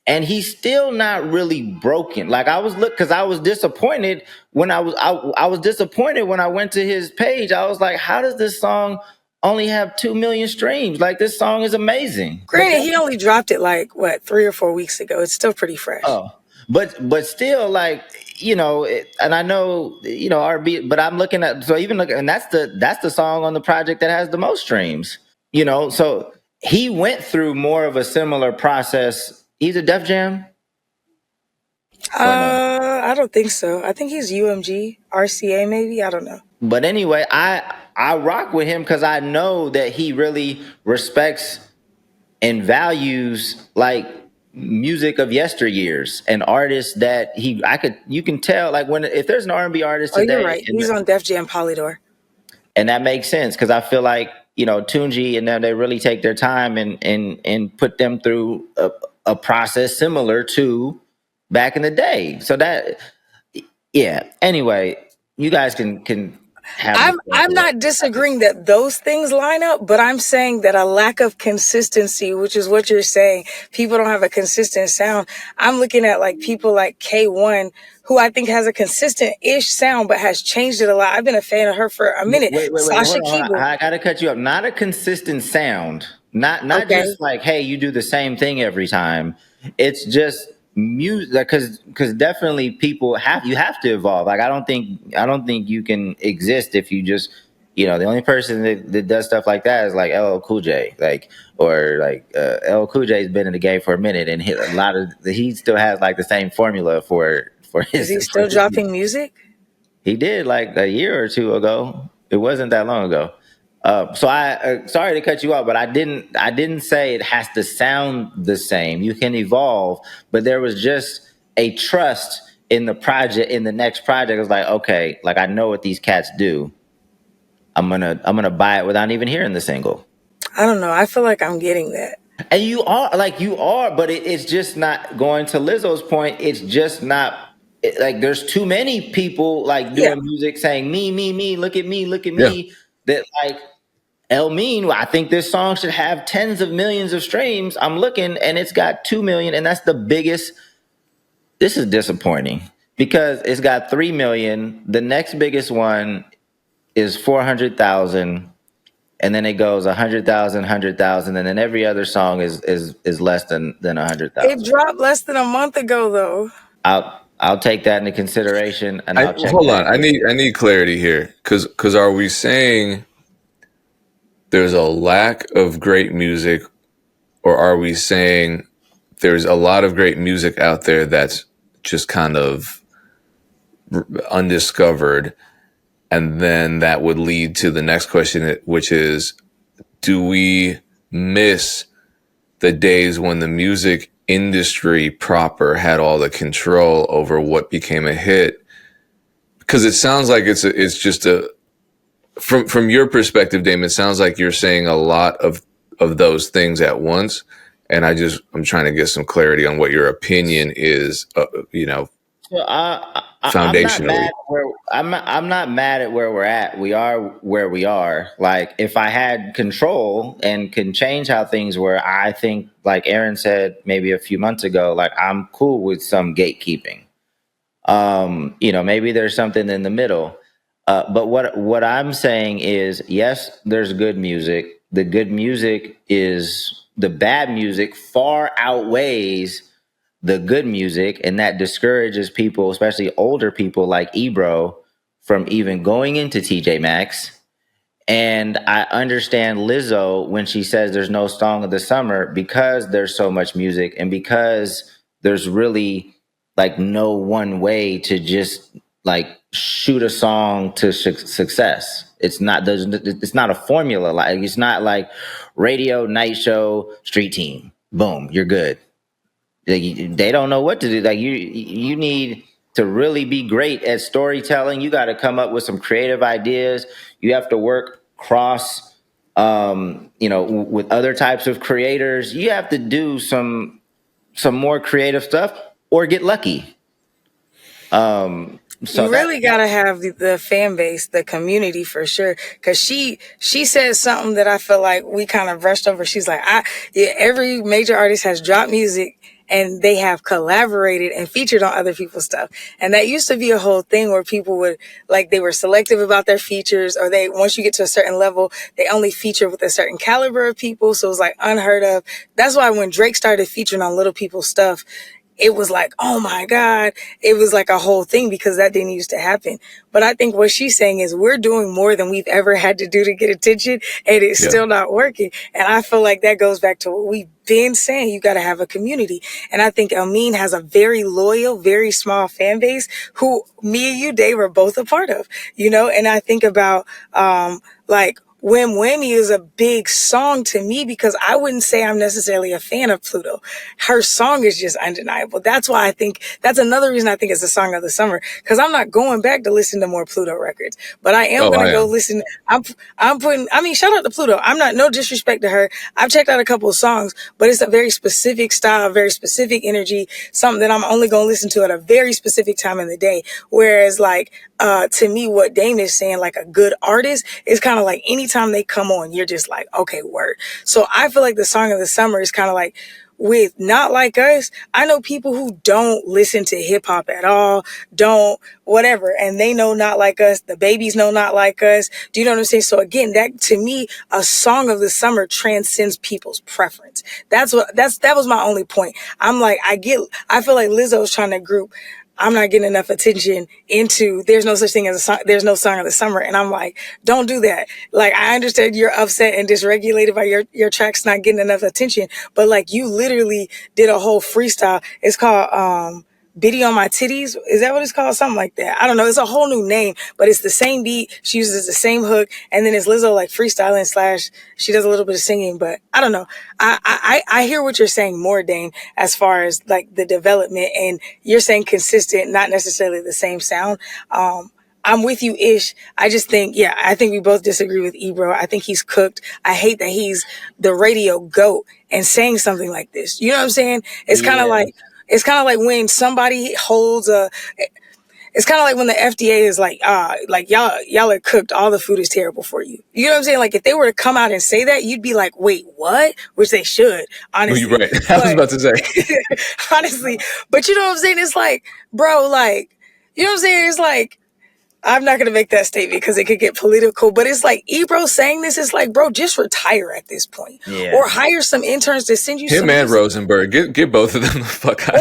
And he's still not really broken. Like I was because I was disappointed when I was disappointed when I went to his page. I was like, how does this song only have 2 million streams? Like this song is amazing.
Granted, he only dropped it like what 3 or 4 weeks ago. It's still pretty fresh.
Oh, but still, like and I know R&B, but I'm looking at and that's the song on the project that has the most streams. So he went through more of a similar process. He's a Def Jam.
I don't think so. I think he's UMG, RCA, maybe. I don't know.
But anyway, I rock with him because I know that he really respects and values like music of yesteryears and artists that you can tell like if there's an R&B artist today.
You're right. He's on Def Jam Polydor.
And that makes sense because I feel like Tunji and them, they really take their time and put them through a process similar to back in the day. So that, yeah. Anyway, you guys can have.
I'm not disagreeing that those things line up, but I'm saying that a lack of consistency, which is what you're saying, people don't have a consistent sound. I'm looking at like people like K1, who I think has a consistent-ish sound, but has changed it a lot. I've been a fan of her for a minute.
Wait,
Sasha Keeble.
I gotta cut you up. Not a consistent sound. Not
Okay.
just like, hey, you do the same thing every time. It's just music because definitely people have to evolve. Like I don't think you can exist if you just the only person that does stuff like that is like LL Cool J, like or like LL Cool J's been in the game for a minute and he still has like the same formula for his.
Is he still dropping music?
He did like a year or two ago. It wasn't that long ago. So I sorry to cut you off, but I didn't say it has to sound the same. You can evolve, but there was just a trust in the project. In the next project, it was like, okay, like I know what these cats do. I'm gonna buy it without even hearing the single.
I don't know. I feel like I'm getting that.
And you are, but it's just not. Going to Lizzo's point, it's just not. Like there's too many people like doing music saying me, look at me, that like El Mean, I think this song should have tens of millions of streams. I'm looking and it's got 2 million, and that's the biggest. This is disappointing because it's got 3 million. The next biggest one is 400,000, and then it goes 100,000, 100,000, and then every other song is less than 100,000.
It dropped less than a month ago, though.
I'll take that into consideration, and I'll check.
Hold on, I need clarity here, because are we saying there's a lack of great music, or are we saying there's a lot of great music out there that's just kind of undiscovered? And then that would lead to the next question, which is, do we miss the days when the music industry proper had all the control over what became a hit? Because it sounds like it's just from your perspective, Damon, it sounds like you're saying a lot of those things at once. And I'm trying to get some clarity on what your opinion is, foundationally.
I'm not mad at where we're at. We are where we are. Like if I had control and can change how things were, I think like Erinn said maybe a few months ago, like I'm cool with some gatekeeping. Maybe there's something in the middle. But what I'm saying is, yes, there's good music. The good music the bad music far outweighs the good music, and that discourages people, especially older people like Ebro, from even going into TJ Maxx. And I understand Lizzo when she says there's no song of the summer because there's so much music and because there's really like no one way to just like shoot a song to success. It's not a formula. Like it's not like radio, night show, street team. Boom, you're good. They don't know what to do. Like you need to really be great at storytelling. You got to come up with some creative ideas. You have to work cross, with other types of creators. You have to do some more creative stuff or get lucky. So
You really gotta have the fan base, the community for sure. Cause she said something that I feel like we kind of brushed over. She's like, yeah, every major artist has dropped music and they have collaborated and featured on other people's stuff. And that used to be a whole thing where people would like, they were selective about their features, or once you get to a certain level, they only feature with a certain caliber of people. So it was like unheard of. That's why when Drake started featuring on little people's stuff, it was like, oh my God, it was like a whole thing because that didn't used to happen. But I think what she's saying is we're doing more than we've ever had to do to get attention, and it's still not working. And I feel like that goes back to what we've been saying. You got to have a community. And I think Amin has a very loyal, very small fan base who me and you, Dave, are both a part of, and I think about, like, Whammiee is a big song to me because I wouldn't say I'm necessarily a fan of Pluto. Her song is just undeniable. That's why I think that's another reason I think it's the song of the summer, because I'm not going back to listen to more Pluto records, but I am going to go listen. Shout out to Pluto. I'm not, no disrespect to her. I've checked out a couple of songs, but it's a very specific style, very specific energy, something that I'm only going to listen to at a very specific time in the day. Whereas like, to me, what Dame is saying, like a good artist is kind of like anytime they come on, you're just like, okay, word. So I feel like the song of the summer is kind of like with Not Like Us. I know people who don't listen to hip hop at all, don't whatever, and they know Not Like Us. The babies know Not Like Us. Do you know what I'm saying? So again, that to me, a song of the summer transcends people's preference. That was my only point. I'm like, I feel like Lizzo's trying to group I'm not getting enough attention into there's no such thing as a song, there's no song of the summer. And I'm like, don't do that. Like, I understand you're upset and dysregulated by your tracks not getting enough attention, but like you literally did a whole freestyle. It's called, Biddy on My Titties. Is that what it's called? Something like that. I don't know. It's a whole new name, but it's the same beat. She uses the same hook. And then it's Lizzo like freestyling / she does a little bit of singing, but I don't know. I hear what you're saying more, Dane, as far as like the development, and you're saying consistent, not necessarily the same sound. I'm with you ish. I just think, I think we both disagree with Ebro. I think he's cooked. I hate that he's the radio goat and saying something like this. You know what I'm saying? It's kind of like when somebody holds it's kind of like when the FDA is like y'all are cooked. All the food is terrible for you. You know what I'm saying? Like if they were to come out and say that, you'd be like, wait, what? Which they should, honestly.
You're right. I was about to say.
Honestly. But you know what I'm saying? It's like, bro, like, you know what I'm saying? It's like, I'm not going to make that statement because it could get political, but it's like Ebro saying this is like, bro, just retire at this point, or hire some interns to send you
him and Rosenberg. Get both of them the fuck out.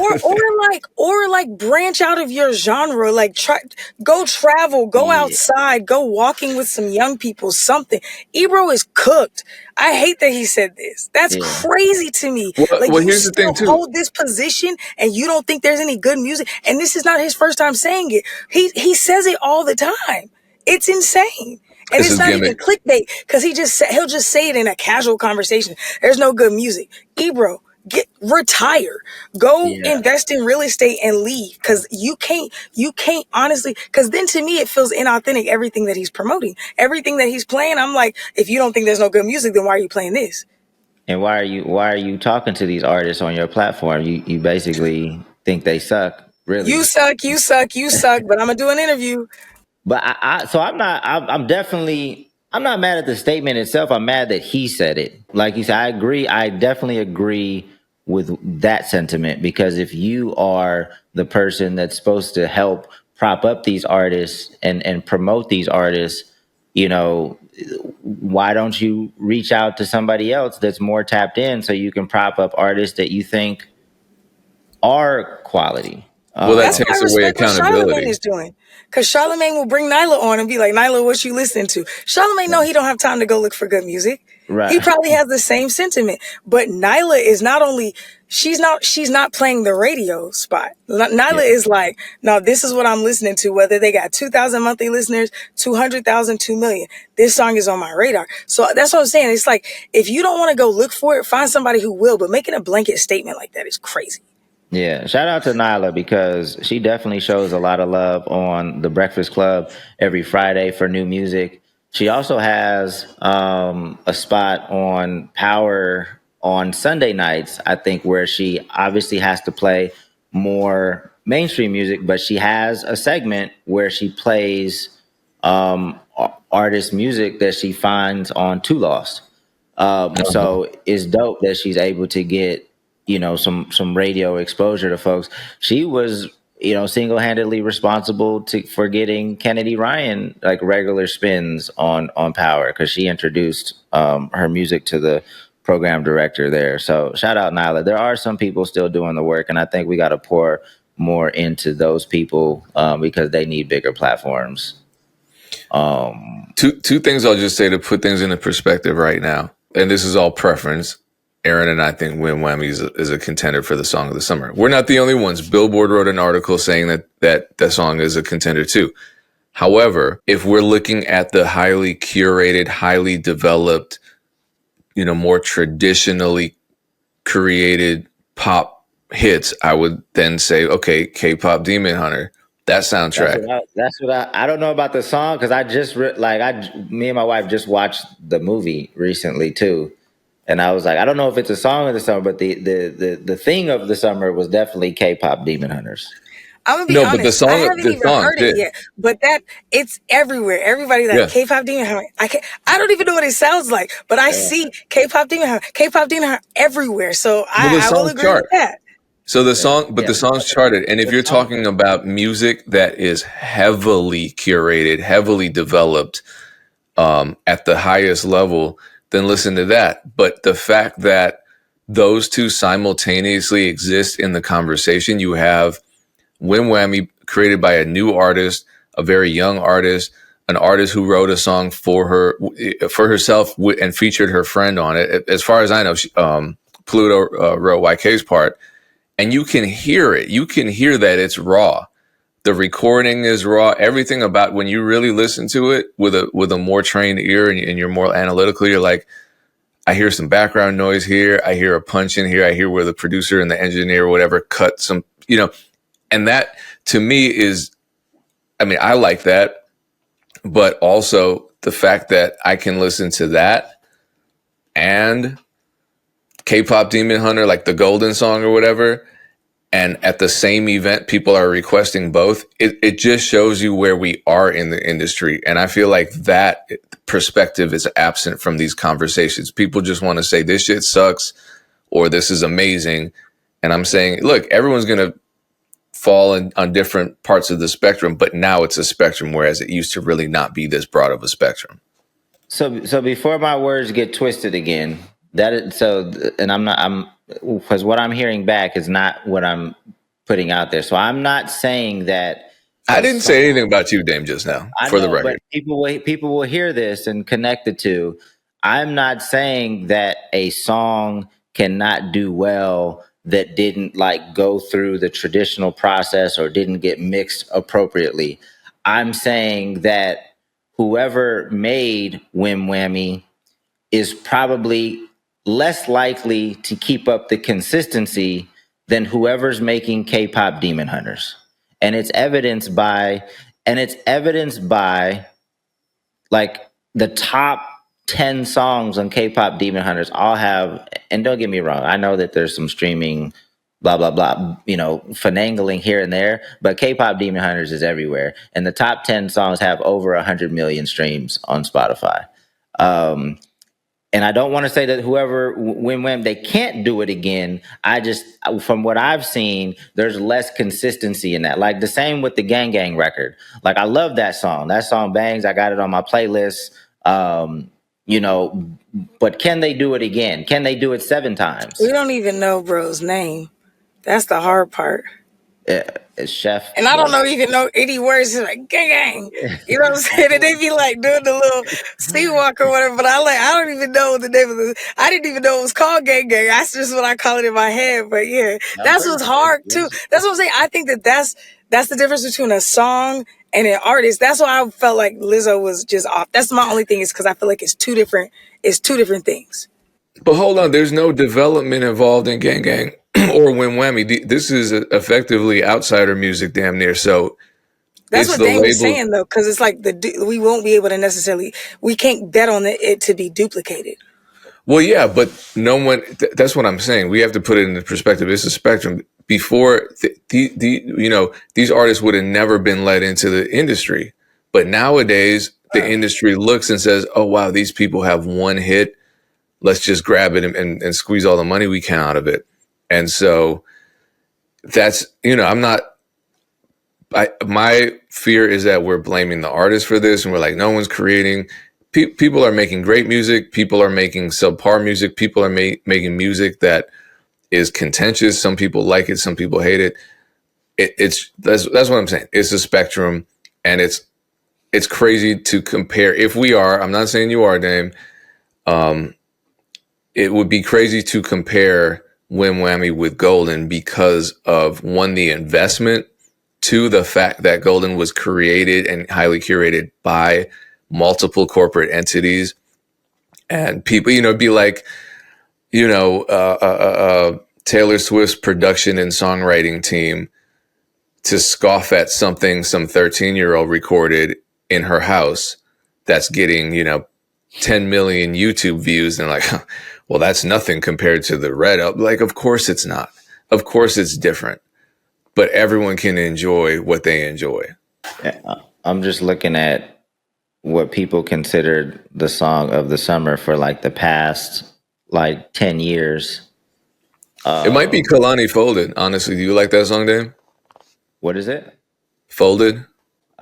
Or like branch out of your genre, like go travel, go outside, go walking with some young people, something. Ebro is cooked. I hate that he said this. That's crazy to me.
Well, here's the thing too.
Hold this position and you don't think there's any good music. And this is not his first time saying it. He says it all the time. It's insane. And it's not even clickbait because he'll just say it in a casual conversation. There's no good music. Ebro, retire, go invest in real estate and leave, because you can't honestly, because then to me it feels inauthentic, everything that he's promoting, everything that he's playing. I'm like, if you don't think there's no good music, then why are you playing this?
And why are you talking to these artists on your platform? You basically think they suck, really.
You suck, but I'm gonna do an interview.
But I'm not mad at the statement itself. I'm mad that he said it. Like you said, I agree. I definitely agree with that sentiment, because if you are the person that's supposed to help prop up these artists and promote these artists, why don't you reach out to somebody else that's more tapped in so you can prop up artists that you think are quality?
Well, that takes away accountability.
Charlamagne is doing, because Charlamagne will bring Nyla on and be like, Nyla, what you listening to? Charlamagne, no, he don't have time to go look for good music. Right. He probably has the same sentiment, but Nyla is not only, she's not playing the radio spot. Nyla is like, no, this is what I'm listening to, whether they got 2,000 monthly listeners, 200,000, 2 million. This song is on my radar. So that's what I'm saying. It's like, if you don't want to go look for it, find somebody who will, but making a blanket statement like that is crazy.
Yeah, shout out to Nyla, because she definitely shows a lot of love on the Breakfast Club every Friday for new music. She also has a spot on Power on Sunday nights, I think, where she obviously has to play more mainstream music, but she has a segment where she plays artist music that she finds on Two Lost. So it's dope that she's able to get, some radio exposure to folks. She was, single handedly responsible for getting Kennedy Ryan like regular spins on Power, because she introduced her music to the program director there. So shout out Nyla. There are some people still doing the work, and I think we got to pour more into those people because they need bigger platforms.
Two things I'll just say to put things into perspective right now, and this is all preference. Erinn and I think Whim, Whammiee is a contender for the song of the summer. We're not the only ones. Billboard wrote an article saying that song is a contender too. However, if we're looking at the highly curated, highly developed, more traditionally created pop hits, I would then say, okay, K-pop Demon Hunter, that soundtrack.
That's what I don't know about the song, because I just me and my wife just watched the movie recently too, and I was like, I don't know if it's a song of the summer, but the thing of the summer was definitely K-pop Demon Hunters.
I'm gonna be honest. I haven't even heard it yet, but it's everywhere. Everybody like K-pop Demon Hunter. I don't even know what it sounds like, but I see K-pop Demon Hunter everywhere. So I will agree with that.
So the song, the song's charted. And if you're talking about music that is heavily curated, heavily developed, at the highest level, then listen to that. But the fact that those two simultaneously exist in the conversation, you have Whim, Whammiee created by a new artist, a very young artist, an artist who wrote a song for herself and featured her friend on it. As far as I know, Pluto wrote YK's part. And you can hear it. You can hear that it's raw. The recording is raw. Everything about when you really listen to it with a more trained ear and you're more analytical, you're like, I hear some background noise here. I hear a punch in here. I hear where the producer and the engineer or whatever cut some, and that to me is, I like that, but also the fact that I can listen to that and K-pop Demon Hunter, like the Golden Song or whatever, and at the same event, people are requesting both. It just shows you where we are in the industry. And I feel like that perspective is absent from these conversations. People just want to say this shit sucks or this is amazing. And I'm saying, look, everyone's going to fall on different parts of the spectrum, but now it's a spectrum, whereas it used to really not be this broad of a spectrum.
So before my words get twisted again, because what I'm hearing back is not what I'm putting out there. So I'm not saying that.
I didn't say anything about you, Dame, just now, for the record.
But people will hear this and connect the two. I'm not saying that a song cannot do well that didn't go through the traditional process or didn't get mixed appropriately. I'm saying that whoever made Whim, Whammiee is probably less likely to keep up the consistency than whoever's making K-pop Demon Hunters. And it's evidenced by the top 10 songs on K-pop Demon Hunters all have, and don't get me wrong, I know that there's some streaming blah blah blah, finagling here and there, but K-pop Demon Hunters is everywhere. And the top 10 songs have over 100 million streams on Spotify. And I don't want to say that whoever Whim, they can't do it again. From what I've seen, there's less consistency in that. Like the same with the Gang Gang record. Like I love that song. That song bangs. I got it on my playlist. But can they do it again? Can they do it 7 times?
We don't even know bro's name. That's the hard part.
It's Chef.
And I don't even know any words. It's like gang gang. You know what I'm saying? And they be like doing the little C-walk or whatever. But I don't even know the name of this. I didn't even know it was called gang gang. That's just what I call it in my head. But yeah, that's what's hard too. That's what I'm saying. I think that's the difference between a song and an artist. That's why I felt like Lizzo was just off. That's my only thing, is because I feel like it's two different things.
But hold on, there's no development involved in Gang Gang or Whim, Whammiee. This is effectively outsider music, damn near. So
that's what Dame was saying, though, because it's like we won't be able to we can't bet on it to be duplicated.
Well, yeah, but no one. That's what I'm saying. We have to put it into perspective. It's a spectrum. before these artists would have never been let into the industry. But nowadays, the industry looks and says, oh, wow, these people have one hit. Let's just grab it and squeeze all the money we can out of it. And so that's, my fear is that we're blaming the artist for this. And we're like, no one's creating. People are making great music. People are making subpar music. People are making music that is contentious. Some people like it. Some people hate it. That's what I'm saying. It's a spectrum, and it's crazy to compare. If we are, I'm not saying you are, Dame. It would be crazy to compare Whim Whammiee with Golden because of, one, the investment, two, the fact that Golden was created and highly curated by multiple corporate entities, and people, be like, Taylor Swift's production and songwriting team to scoff at something some 13-year-old recorded in her house that's getting, 10 million YouTube views, and like, well, that's nothing compared to the Red Up. Like, of course it's not. Of course it's different. But everyone can enjoy what they enjoy.
I'm just looking at what people considered the song of the summer for like the past 10 years.
It might be Kalani Folded. Honestly, do you like that song, Dame?
What is it?
Folded.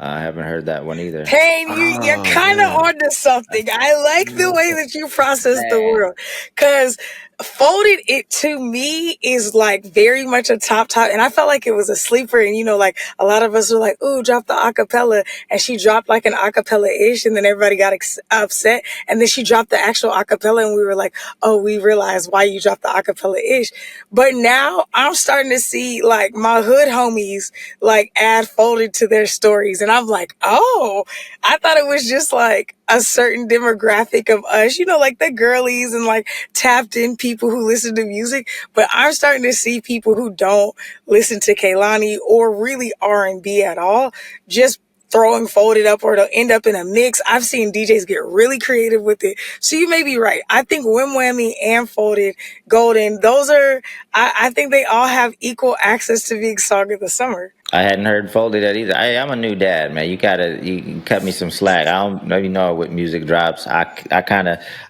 I haven't heard that one either.
Pain, you're kind of onto something. I like the way that you process the world, because Folded, it to me is like very much a top, and I felt like it was a sleeper. And like a lot of us were like, "Ooh, drop the acapella," and she dropped like an acapella-ish, and then everybody got upset, and then she dropped the actual acapella, and we were like, "Oh, we realized why you dropped the acapella-ish." But now I'm starting to see like my hood homies like add Folded to their stories, and I'm like, "Oh, I thought it was just like a certain demographic of us, like the girlies and like tapped in people who listen to music." But I'm starting to see people who don't listen to Kehlani or really R&B at all, just throwing Folded up, or it'll end up in a mix. I've seen DJs get really creative with it. So you may be right. I think Whim Whammiee and Folded, Golden, those are, I think they all have equal access to being Song of the Summer.
I hadn't heard Folded that either. I'm a new dad, man. You can cut me some slack. I don't really know what music drops. I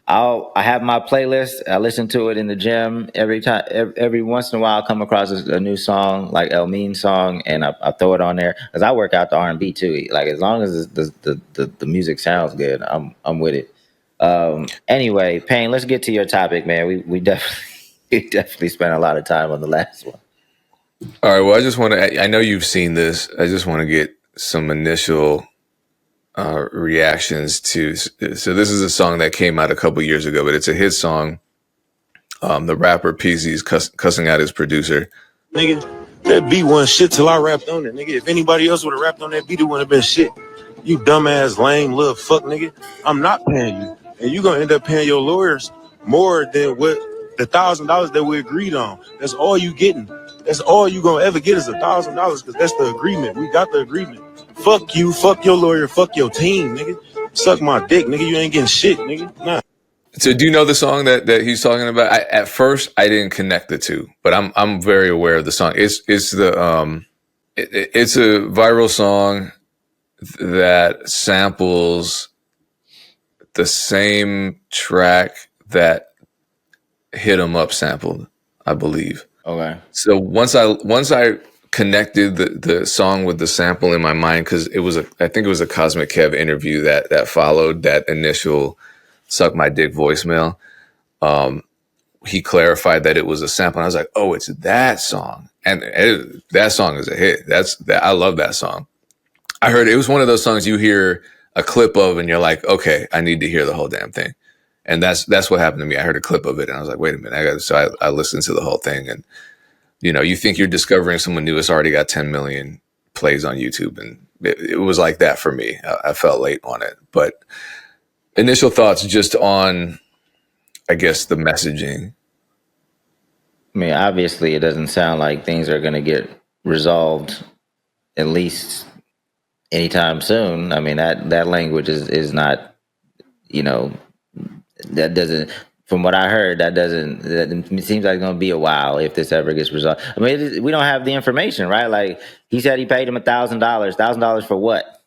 have my playlist. I listen to it in the gym every time. Every once in a while, I come across a new song, like El Mean song, and I throw it on there because I work out the R&B too. Like, as long as the music sounds good, I'm with it. Anyway, Payne, let's get to your topic, man. We definitely spent a lot of time on the last one.
All right. Well, I just want to. I know you've seen this. I just want to get some initial reactions to. So this is a song that came out a couple years ago, but it's a hit song. The rapper Peezy is cussing out his producer.
Nigga, that beat wasn't shit till I rapped on it, nigga. If anybody else would have rapped on that beat, it wouldn't have been shit. You dumbass, lame, little fuck, nigga. I'm not paying you, and you gonna end up paying your lawyers more than what the $1,000 that we agreed on. That's all you getting. That's all you gonna ever get is $1,000 because that's the agreement. We got the agreement. Fuck you, fuck your lawyer, fuck your team, nigga. Suck my dick, nigga. You ain't getting shit, nigga. Nah.
So do you know the song that he's talking about? At first, I didn't connect the two, but I'm very aware of the song. It's a viral song that samples the same track that Hit 'Em Up sampled, I believe.
Okay.
So once I connected the song with the sample in my mind, because I think it was a Cosmic Kev interview that followed that initial "Suck My Dick" voicemail. He clarified that it was a sample, and I was like, "Oh, it's that song," and that song is a hit. I love that song. I heard it was one of those songs you hear a clip of, and you're like, "Okay, I need to hear the whole damn thing." And that's what happened to me. I heard a clip of it, and I was like, "Wait a minute!" So I listened to the whole thing, and you think you're discovering someone new. It's already got 10 million plays on YouTube, and it was like that for me. I felt late on it, but initial thoughts just on, I guess, the messaging.
I mean, obviously, it doesn't sound like things are going to get resolved, at least anytime soon. I mean, that language is not, that doesn't. from what I heard, that doesn't. It seems like it's gonna be a while if this ever gets resolved. I mean, we don't have the information, right? Like he said, he paid him $1,000. $1,000 for what?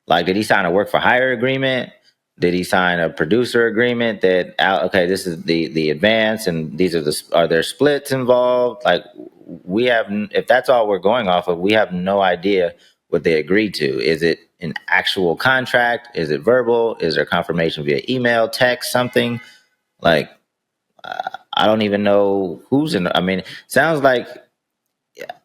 Like, did he sign a work for hire agreement? Did he sign a producer agreement that okay, this is the advance, and these are there splits involved? Like, we have, if that's all we're going off of, we have no idea what they agreed to. Is it an actual contract? Is it verbal? Is there confirmation via email, text, something? Like, I don't even know who's in. I mean, it sounds like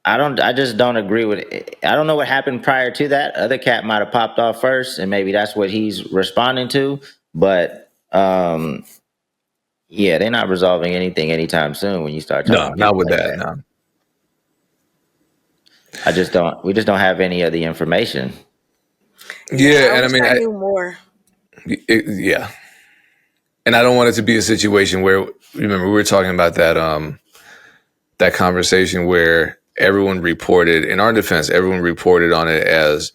I just don't agree with it. I don't know what happened prior to that. Other cat might have popped off first, and maybe that's what he's responding to. But yeah, they're not resolving anything anytime soon. When you start talking,
No,
about
not
people
with
like
that. No.
I just don't. We just don't have any of the information.
Yeah, and I
wish
mean,
I knew more.
yeah, and I don't want it to be a situation where, remember, we were talking about that conversation where everyone reported, in our defense, everyone reported on it as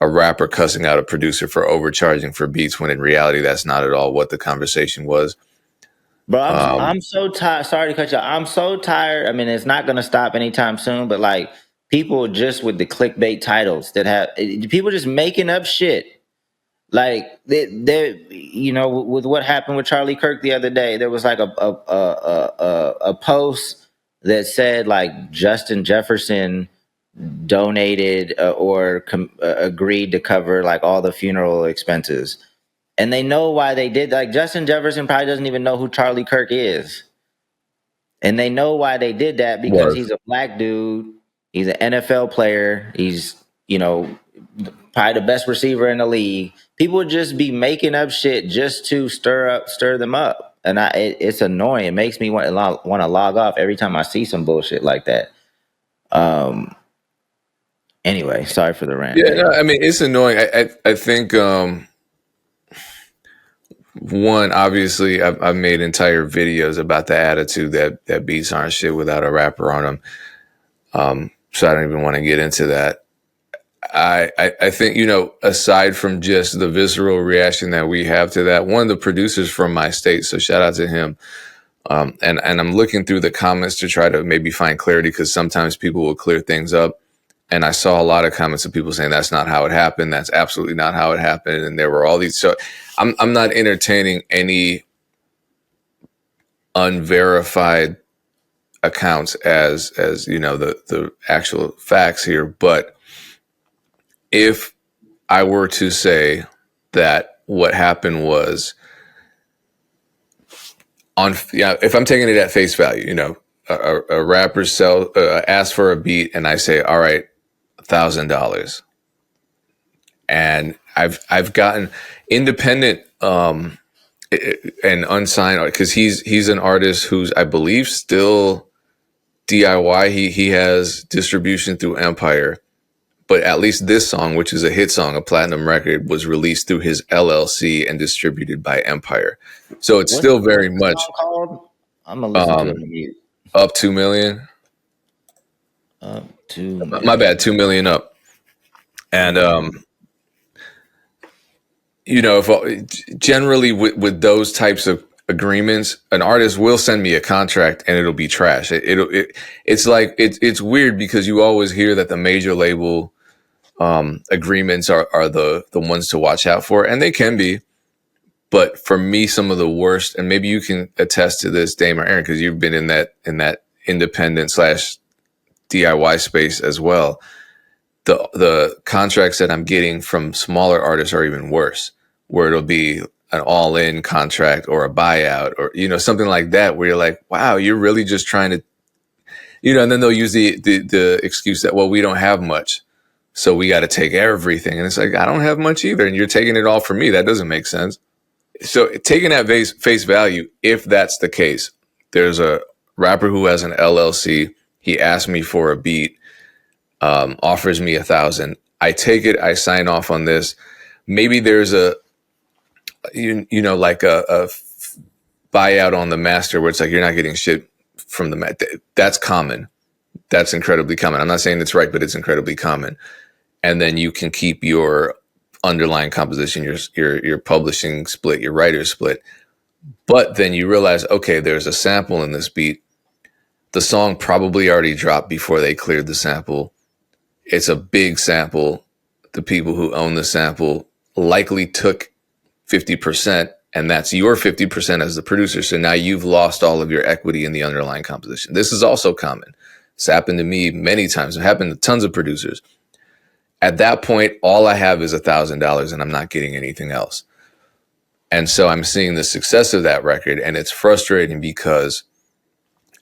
a rapper cussing out a producer for overcharging for beats, when in reality that's not at all what the conversation was.
Bro, I'm so tired. Sorry to cut you off. I'm so tired. I mean, it's not going to stop anytime soon. But like, people just with the clickbait titles that have people just making up shit. Like they with what happened with Charlie Kirk the other day, there was like a post that said like Justin Jefferson donated agreed to cover like all the funeral expenses, and they know why they did. Like, Justin Jefferson probably doesn't even know who Charlie Kirk is, and they know why they did that because he's a black dude. He's an NFL player. He's probably the best receiver in the league. People just be making up shit just to stir them up, and it's annoying. It makes me want to log off every time I see some bullshit like that. Anyway, sorry for the rant.
Yeah, no, I mean, it's annoying. I think one, obviously, I've made entire videos about the attitude that beats aren't shit without a rapper on them. So I don't even want to get into that. I think, aside from just the visceral reaction that we have to that, one of the producers from my state, so shout out to him. And I'm looking through the comments to try to maybe find clarity, because sometimes people will clear things up. And I saw a lot of comments of people saying that's not how it happened. That's absolutely not how it happened. And there were all these. So I'm not entertaining any unverified accounts as the actual facts here. But if I were to say that what happened was if I'm taking it at face value, a rapper asks for a beat, and I say, all right, $1,000, and I've gotten independent and unsigned, because he's an artist who's, I believe, still DIY. He has distribution through Empire, but at least this song, which is a hit song, a platinum record, was released through his LLC and distributed by Empire. So it's still very much
called. I'm gonna listen to it.
Up 2 million.
Up 2 million.
My bad, 2 million up. And if generally with those types of agreements, an artist will send me a contract and it'll be trash. It's weird, because you always hear that the major label agreements are the ones to watch out for, and they can be. But for me, some of the worst, and maybe you can attest to this, Dame or Erinn, because you've been in that independent / DIY space as well. The contracts that I'm getting from smaller artists are even worse, where it'll be an all-in contract or a buyout or something like that, where you're like, wow, you're really just trying to, and then they'll use the excuse that, well, we don't have much, so we got to take everything. And it's like, I don't have much either, and you're taking it all from me. That doesn't make sense. So taking that face value, if that's the case, there's a rapper who has an LLC. He asked me for a beat, offers me $1,000. I take it. I sign off on this. Maybe there's a buyout on the master, where it's like, you're not getting shit from the that's common. That's incredibly common. I'm not saying it's right, but it's incredibly common. And then you can keep your underlying composition, your publishing split, your writer's split. But then you realize, okay, there's a sample in this beat. The song probably already dropped before they cleared the sample. It's a big sample. The people who own the sample likely took 50%, and that's your 50% as the producer. So now you've lost all of your equity in the underlying composition. This is also common. It's happened to me many times. It happened to tons of producers. At that point, all I have is $1,000 and I'm not getting anything else. And so I'm seeing the success of that record, and it's frustrating because,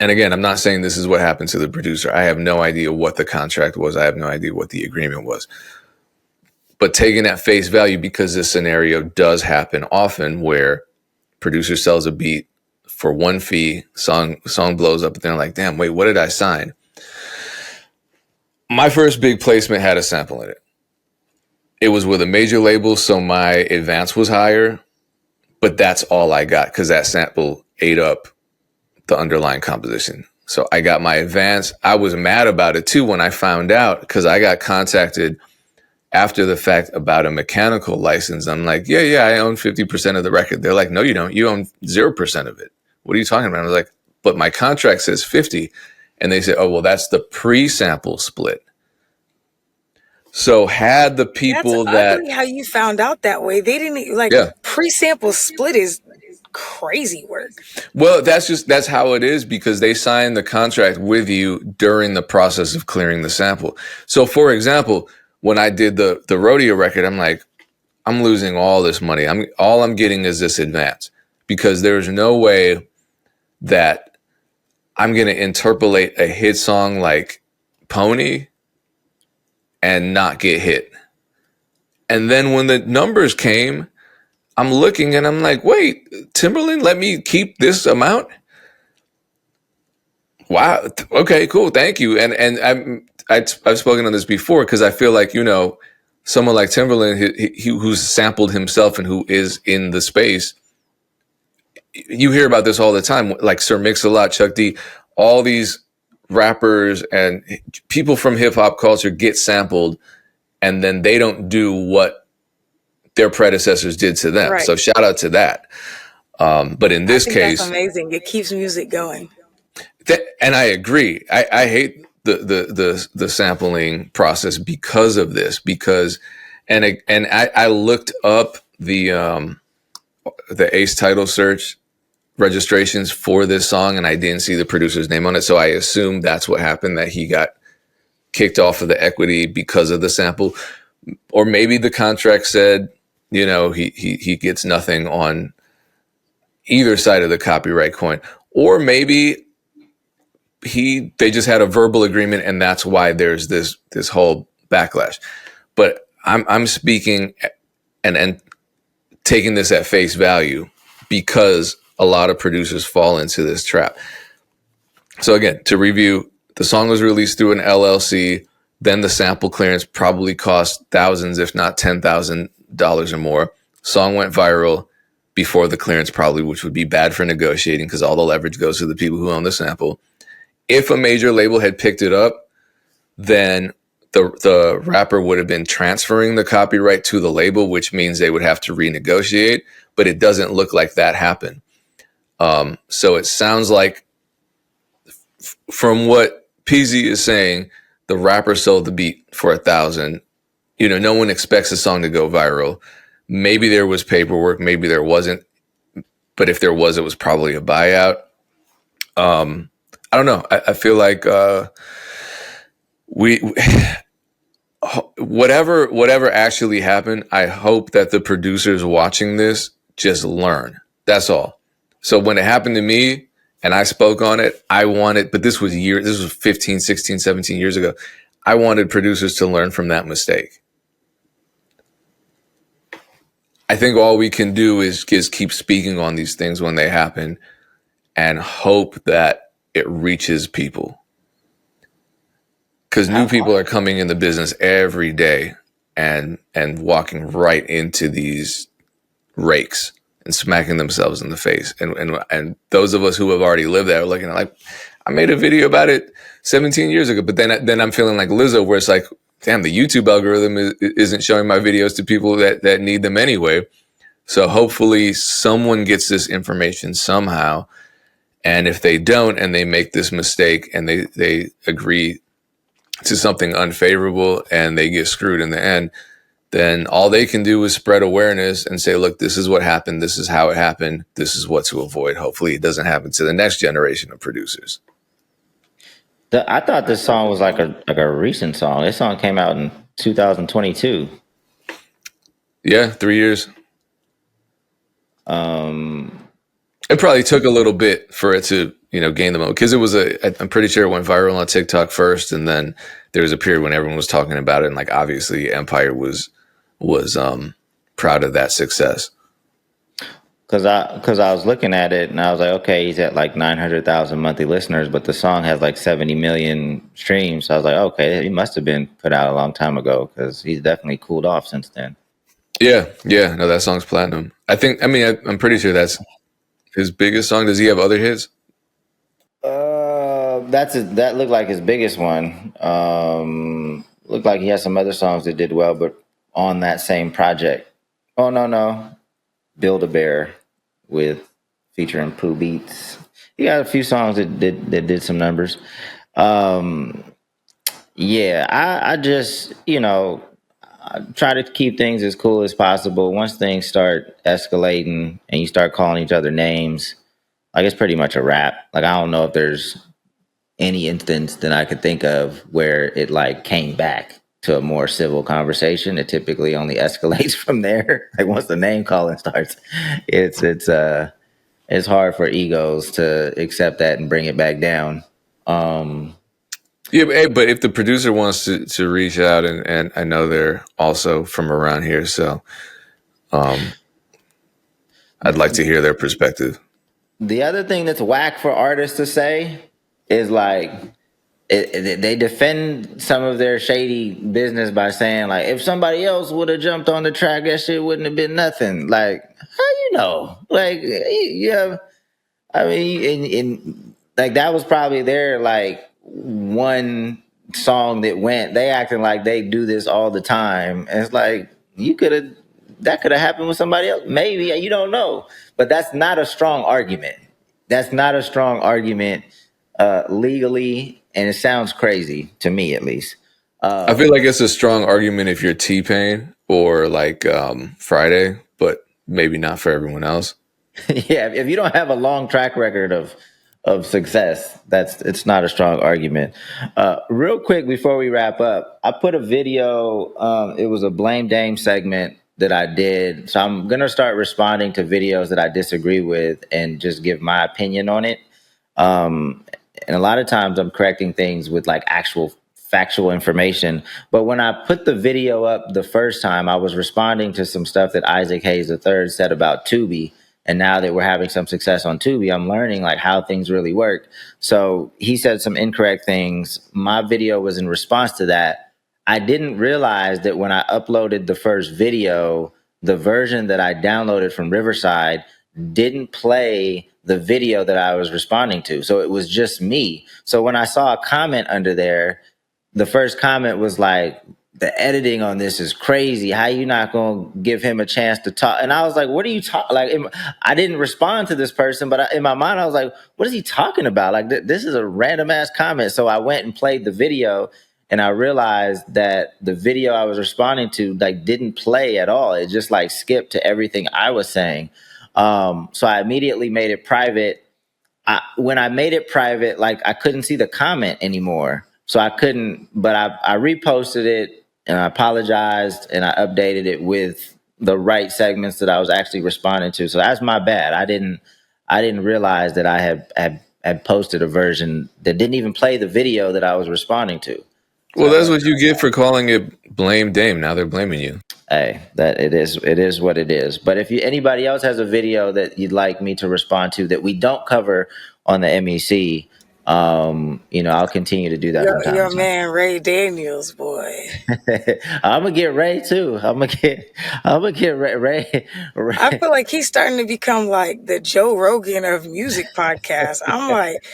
and again, I'm not saying this is what happened to the producer. I have no idea what the contract was. I have no idea what the agreement was. But taking at face value, because this scenario does happen often where producer sells a beat for one fee, song blows up, and they're like, damn, wait, what did I sign? My first big placement had a sample in it. It was with a major label, so my advance was higher, but that's all I got because that sample ate up the underlying composition. So I got my advance. I was mad about it too when I found out, because I got contacted after the fact about a mechanical license. I'm like, yeah, I own 50% of the record. They're like, no, you don't. You own 0% of it. What are you talking about? I was like, but my contract says 50. And they said, oh, well, that's the pre-sample split. So had the people
That's ugly how you found out that way. They didn't like pre-sample split is crazy work.
Well, that's how it is, because they signed the contract with you during the process of clearing the sample. So for example, when I did the rodeo record, I'm like, I'm losing all this money. All I'm getting is this advance, because there's no way that I'm going to interpolate a hit song like Pony and not get hit. And then when the numbers came, I'm looking and I'm like, wait, Timberland let me keep this amount? Wow. Okay, cool. Thank you. And I've spoken on this before, because I feel like, someone like Timberland, who's sampled himself and who is in the space, you hear about this all the time, like Sir Mix-a-Lot, Chuck D, all these rappers and people from hip hop culture get sampled, and then they don't do what their predecessors did to them. Right. So shout out to that. But in this case,
that's amazing. It keeps music going.
And I agree. I hate the sampling process because of this. And I looked up the Ace title search registrations for this song, and I didn't see the producer's name on it. So I assumed that's what happened, that he got kicked off of the equity because of the sample. Or maybe the contract said, he gets nothing on either side of the copyright coin. Or maybe they just had a verbal agreement, and that's why there's this whole backlash. But I'm speaking and taking this at face value, because a lot of producers fall into this trap. So again, to review, the song was released through an LLC. Then the sample clearance probably cost thousands, if not $10,000 or more. Song went viral before the clearance probably, which would be bad for negotiating, because all the leverage goes to the people who own the sample. If a major label had picked it up, then the rapper would have been transferring the copyright to the label, which means they would have to renegotiate. But it doesn't look like that happened. So it sounds like, from what Peezy is saying, the rapper sold the beat for $1,000. No one expects a song to go viral. Maybe there was paperwork, maybe there wasn't. But if there was, it was probably a buyout. I don't know. I feel like whatever actually happened, I hope that the producers watching this just learn. That's all. So when it happened to me and I spoke on it, but this was 15, 16, 17 years ago. I wanted producers to learn from that mistake. I think all we can do is keep speaking on these things when they happen and hope that it reaches people. Because new people are coming in the business every day and walking right into these rakes and smacking themselves in the face. And those of us who have already lived there are looking like, I made a video about it 17 years ago. But then I'm feeling like Lizzo, where it's like, damn, the YouTube algorithm isn't showing my videos to people that need them anyway. So hopefully someone gets this information somehow. And if they don't, and they make this mistake and they agree to something unfavorable and they get screwed in the end, then all they can do is spread awareness and say, look, this is what happened. This is how it happened. This is what to avoid. Hopefully it doesn't happen to the next generation of producers.
I thought this song was like a recent song. This song came out in 2022.
Yeah, 3 years. It probably took a little bit for it to, gain the moment, because I'm pretty sure it went viral on TikTok first, and then there was a period when everyone was talking about it, and like obviously Empire was proud of that success.
Cause I was looking at it and I was like, okay, he's at like 900,000 monthly listeners, but the song has like 70 million streams. So I was like, okay, he must have been put out a long time ago, because he's definitely cooled off since then.
Yeah, no, that song's platinum. I'm pretty sure that's his biggest song. Does he have other hits?
That looked like his biggest one. Looked like he has some other songs that did well, but on that same project. Oh no, Build a Bear with featuring Pooh Beats. He got a few songs that did some numbers. Yeah, I just I try to keep things as cool as possible. Once things start escalating and you start calling each other names, like it's pretty much a wrap. Like I don't know if there's any instance that I could think of where it like came back to a more civil conversation. It typically only escalates from there. Like once the name calling starts, it's hard for egos to accept that and bring it back down.
Yeah, but if the producer wants to reach out, and I know they're also from around here, so I'd like to hear their perspective.
The other thing that's whack for artists to say is like they defend some of their shady business by saying like, if somebody else would have jumped on the track, that shit wouldn't have been nothing. Like, how you know? Like, yeah, I mean, in like that was probably their like one song that went. They acting like they do this all the time. And it's like that could have happened with somebody else. Maybe you don't know, but that's not a strong argument. That's not a strong argument legally, and it sounds crazy to me at least.
I feel like it's a strong argument if you're T-Pain or like Friday, but maybe not for everyone else.
Yeah, if you don't have a long track record of success, it's not a strong argument. Real quick before we wrap up, I put a video. It was a Blame Dame segment that I did, so I'm gonna start responding to videos that I disagree with and just give my opinion on it. And a lot of times I'm correcting things with like actual factual information. But when I put the video up the first time, I was responding to some stuff that Isaac Hayes III said about Tubi. And now that we're having some success on Tubi, I'm learning like how things really work. So he said some incorrect things. My video was in response to that. I didn't realize that when I uploaded the first video, the version that I downloaded from Riverside didn't play the video that I was responding to. So it was just me. So when I saw a comment under there, the first comment was like, the editing on this is crazy. How you not gonna give him a chance to talk? And I was like, what are you talking? Like, I didn't respond to this person, but in my mind, I was like, what is he talking about? Like, this is a random ass comment. So I went and played the video, and I realized that the video I was responding to like didn't play at all. It just like skipped to everything I was saying. So I immediately made it private. When I made it private, like I couldn't see the comment anymore. So I couldn't, but I reposted it and I apologized and I updated it with the right segments that I was actually responding to. So that's my bad. I didn't realize that I had posted a version that didn't even play the video that I was responding to.
Well, that's what you get for calling it Blame Dame. Now they're blaming you.
Hey, that it is what it is. But if anybody else has a video that you'd like me to respond to that we don't cover on the MEC, I'll continue to do that from time
Your
to time.
man Ray Daniels, boy.
I'm gonna get Ray too. I'm gonna get Ray.
I feel like he's starting to become like the Joe Rogan of music podcasts. I'm like,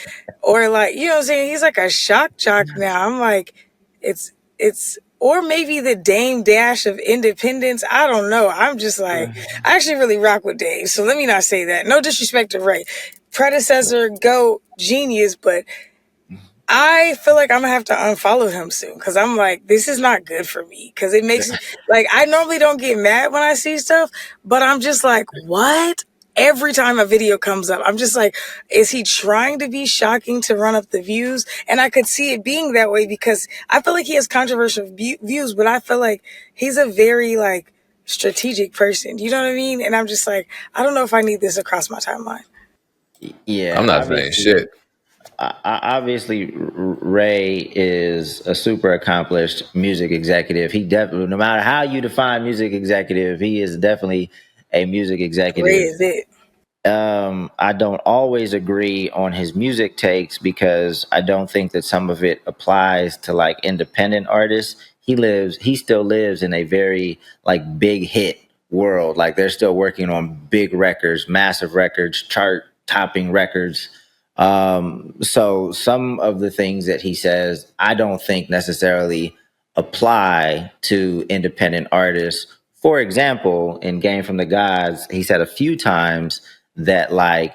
or like, you know what I'm saying? He's like a shock jock now. I'm like, it's or maybe the Dame dash of independence. I don't know. I'm just like, I actually really rock with Dave. So let me not say that. No disrespect to Ray. Predecessor, GOAT, genius, but I feel like I'm gonna have to unfollow him soon because I'm like, this is not good for me. Because it makes like I normally don't get mad when I see stuff, but I'm just like, what? Every time a video comes up, I'm just like, is he trying to be shocking to run up the views? And I could see it being that way because I feel like he has controversial views, but I feel like he's a very like strategic person. You know what I mean? And I'm just like, I don't know if I need this across my timeline.
I'm
Yeah,
not saying
obviously.
shit.
Obviously, Ray is a super accomplished music executive. He definitely, no matter how you define music executive, he is definitely a music
Ray
executive.
is it.
I don't always agree on his music takes because I don't think that some of it applies to like independent artists. He still lives in a very like big hit world. Like they're still working on big records, massive records, chart topping records. So some of the things that he says, I don't think necessarily apply to independent artists. For example, in Game from the Gods, he said a few times that like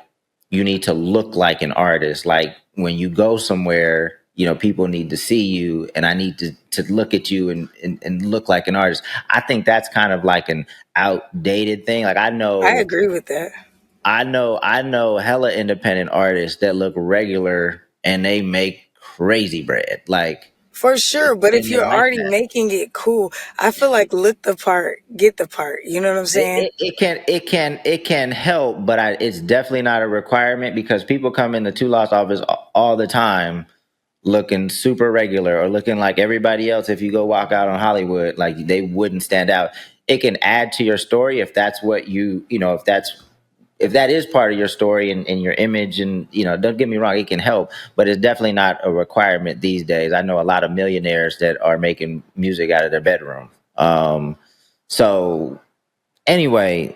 you need to look like an artist. Like when you go somewhere, you know, people need to see you and I need to look at you and look like an artist. I think that's kind of like an outdated thing. Like
I agree with that.
I know hella independent artists that look regular and they make crazy bread. Like
For sure, but if
and they
you're
like
already
that.
making it cool, I feel like look the part, get the part. You know what I'm saying?
It can help, but it's definitely not a requirement because people come in the two loss office all the time looking super regular or looking like everybody else. If you go walk out on Hollywood, like they wouldn't stand out. It can add to your story if that's what you know, if that is part of your story and your image and you know, don't get me wrong, it can help, but it's definitely not a requirement these days. I know a lot of millionaires that are making music out of their bedroom. So anyway,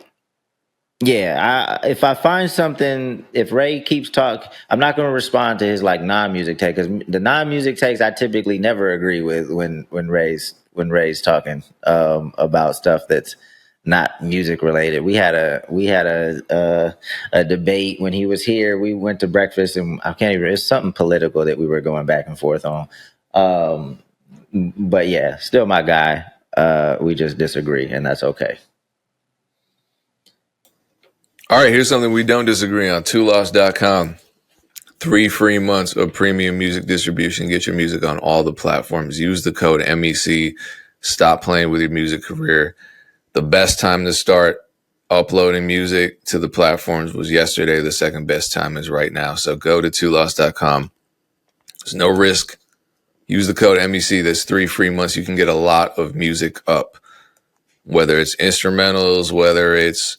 yeah, if I find something, if Ray keeps talk, I'm not going to respond to his like non-music take because the non-music takes I typically never agree with when Ray's talking about stuff that's not music related. We had a debate when he was here. We went to breakfast and I can't even. It's something political that we were going back and forth on. Um, but yeah, still my guy. We just disagree, and that's okay.
All right, here's something we don't disagree on. Twoloss.com. 3 free months of premium music distribution. Get your music on all the platforms. Use the code MEC. Stop playing with your music career. The best time to start uploading music to the platforms was yesterday. The second best time is right now. So go to twoloss.com. There's no risk. Use the code MEC. That's 3 free months. You can get a lot of music up, whether it's instrumentals, whether it's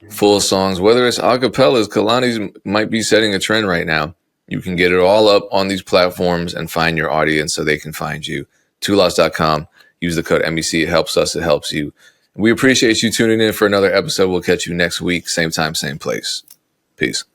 full songs, whether it's acapellas. Kalani's might be setting a trend right now. You can get it all up on these platforms and find your audience so they can find you. Twoloss.com. Use the code MEC. It helps us. It helps you. We appreciate you tuning in for another episode. We'll catch you next week. Same time, same place. Peace.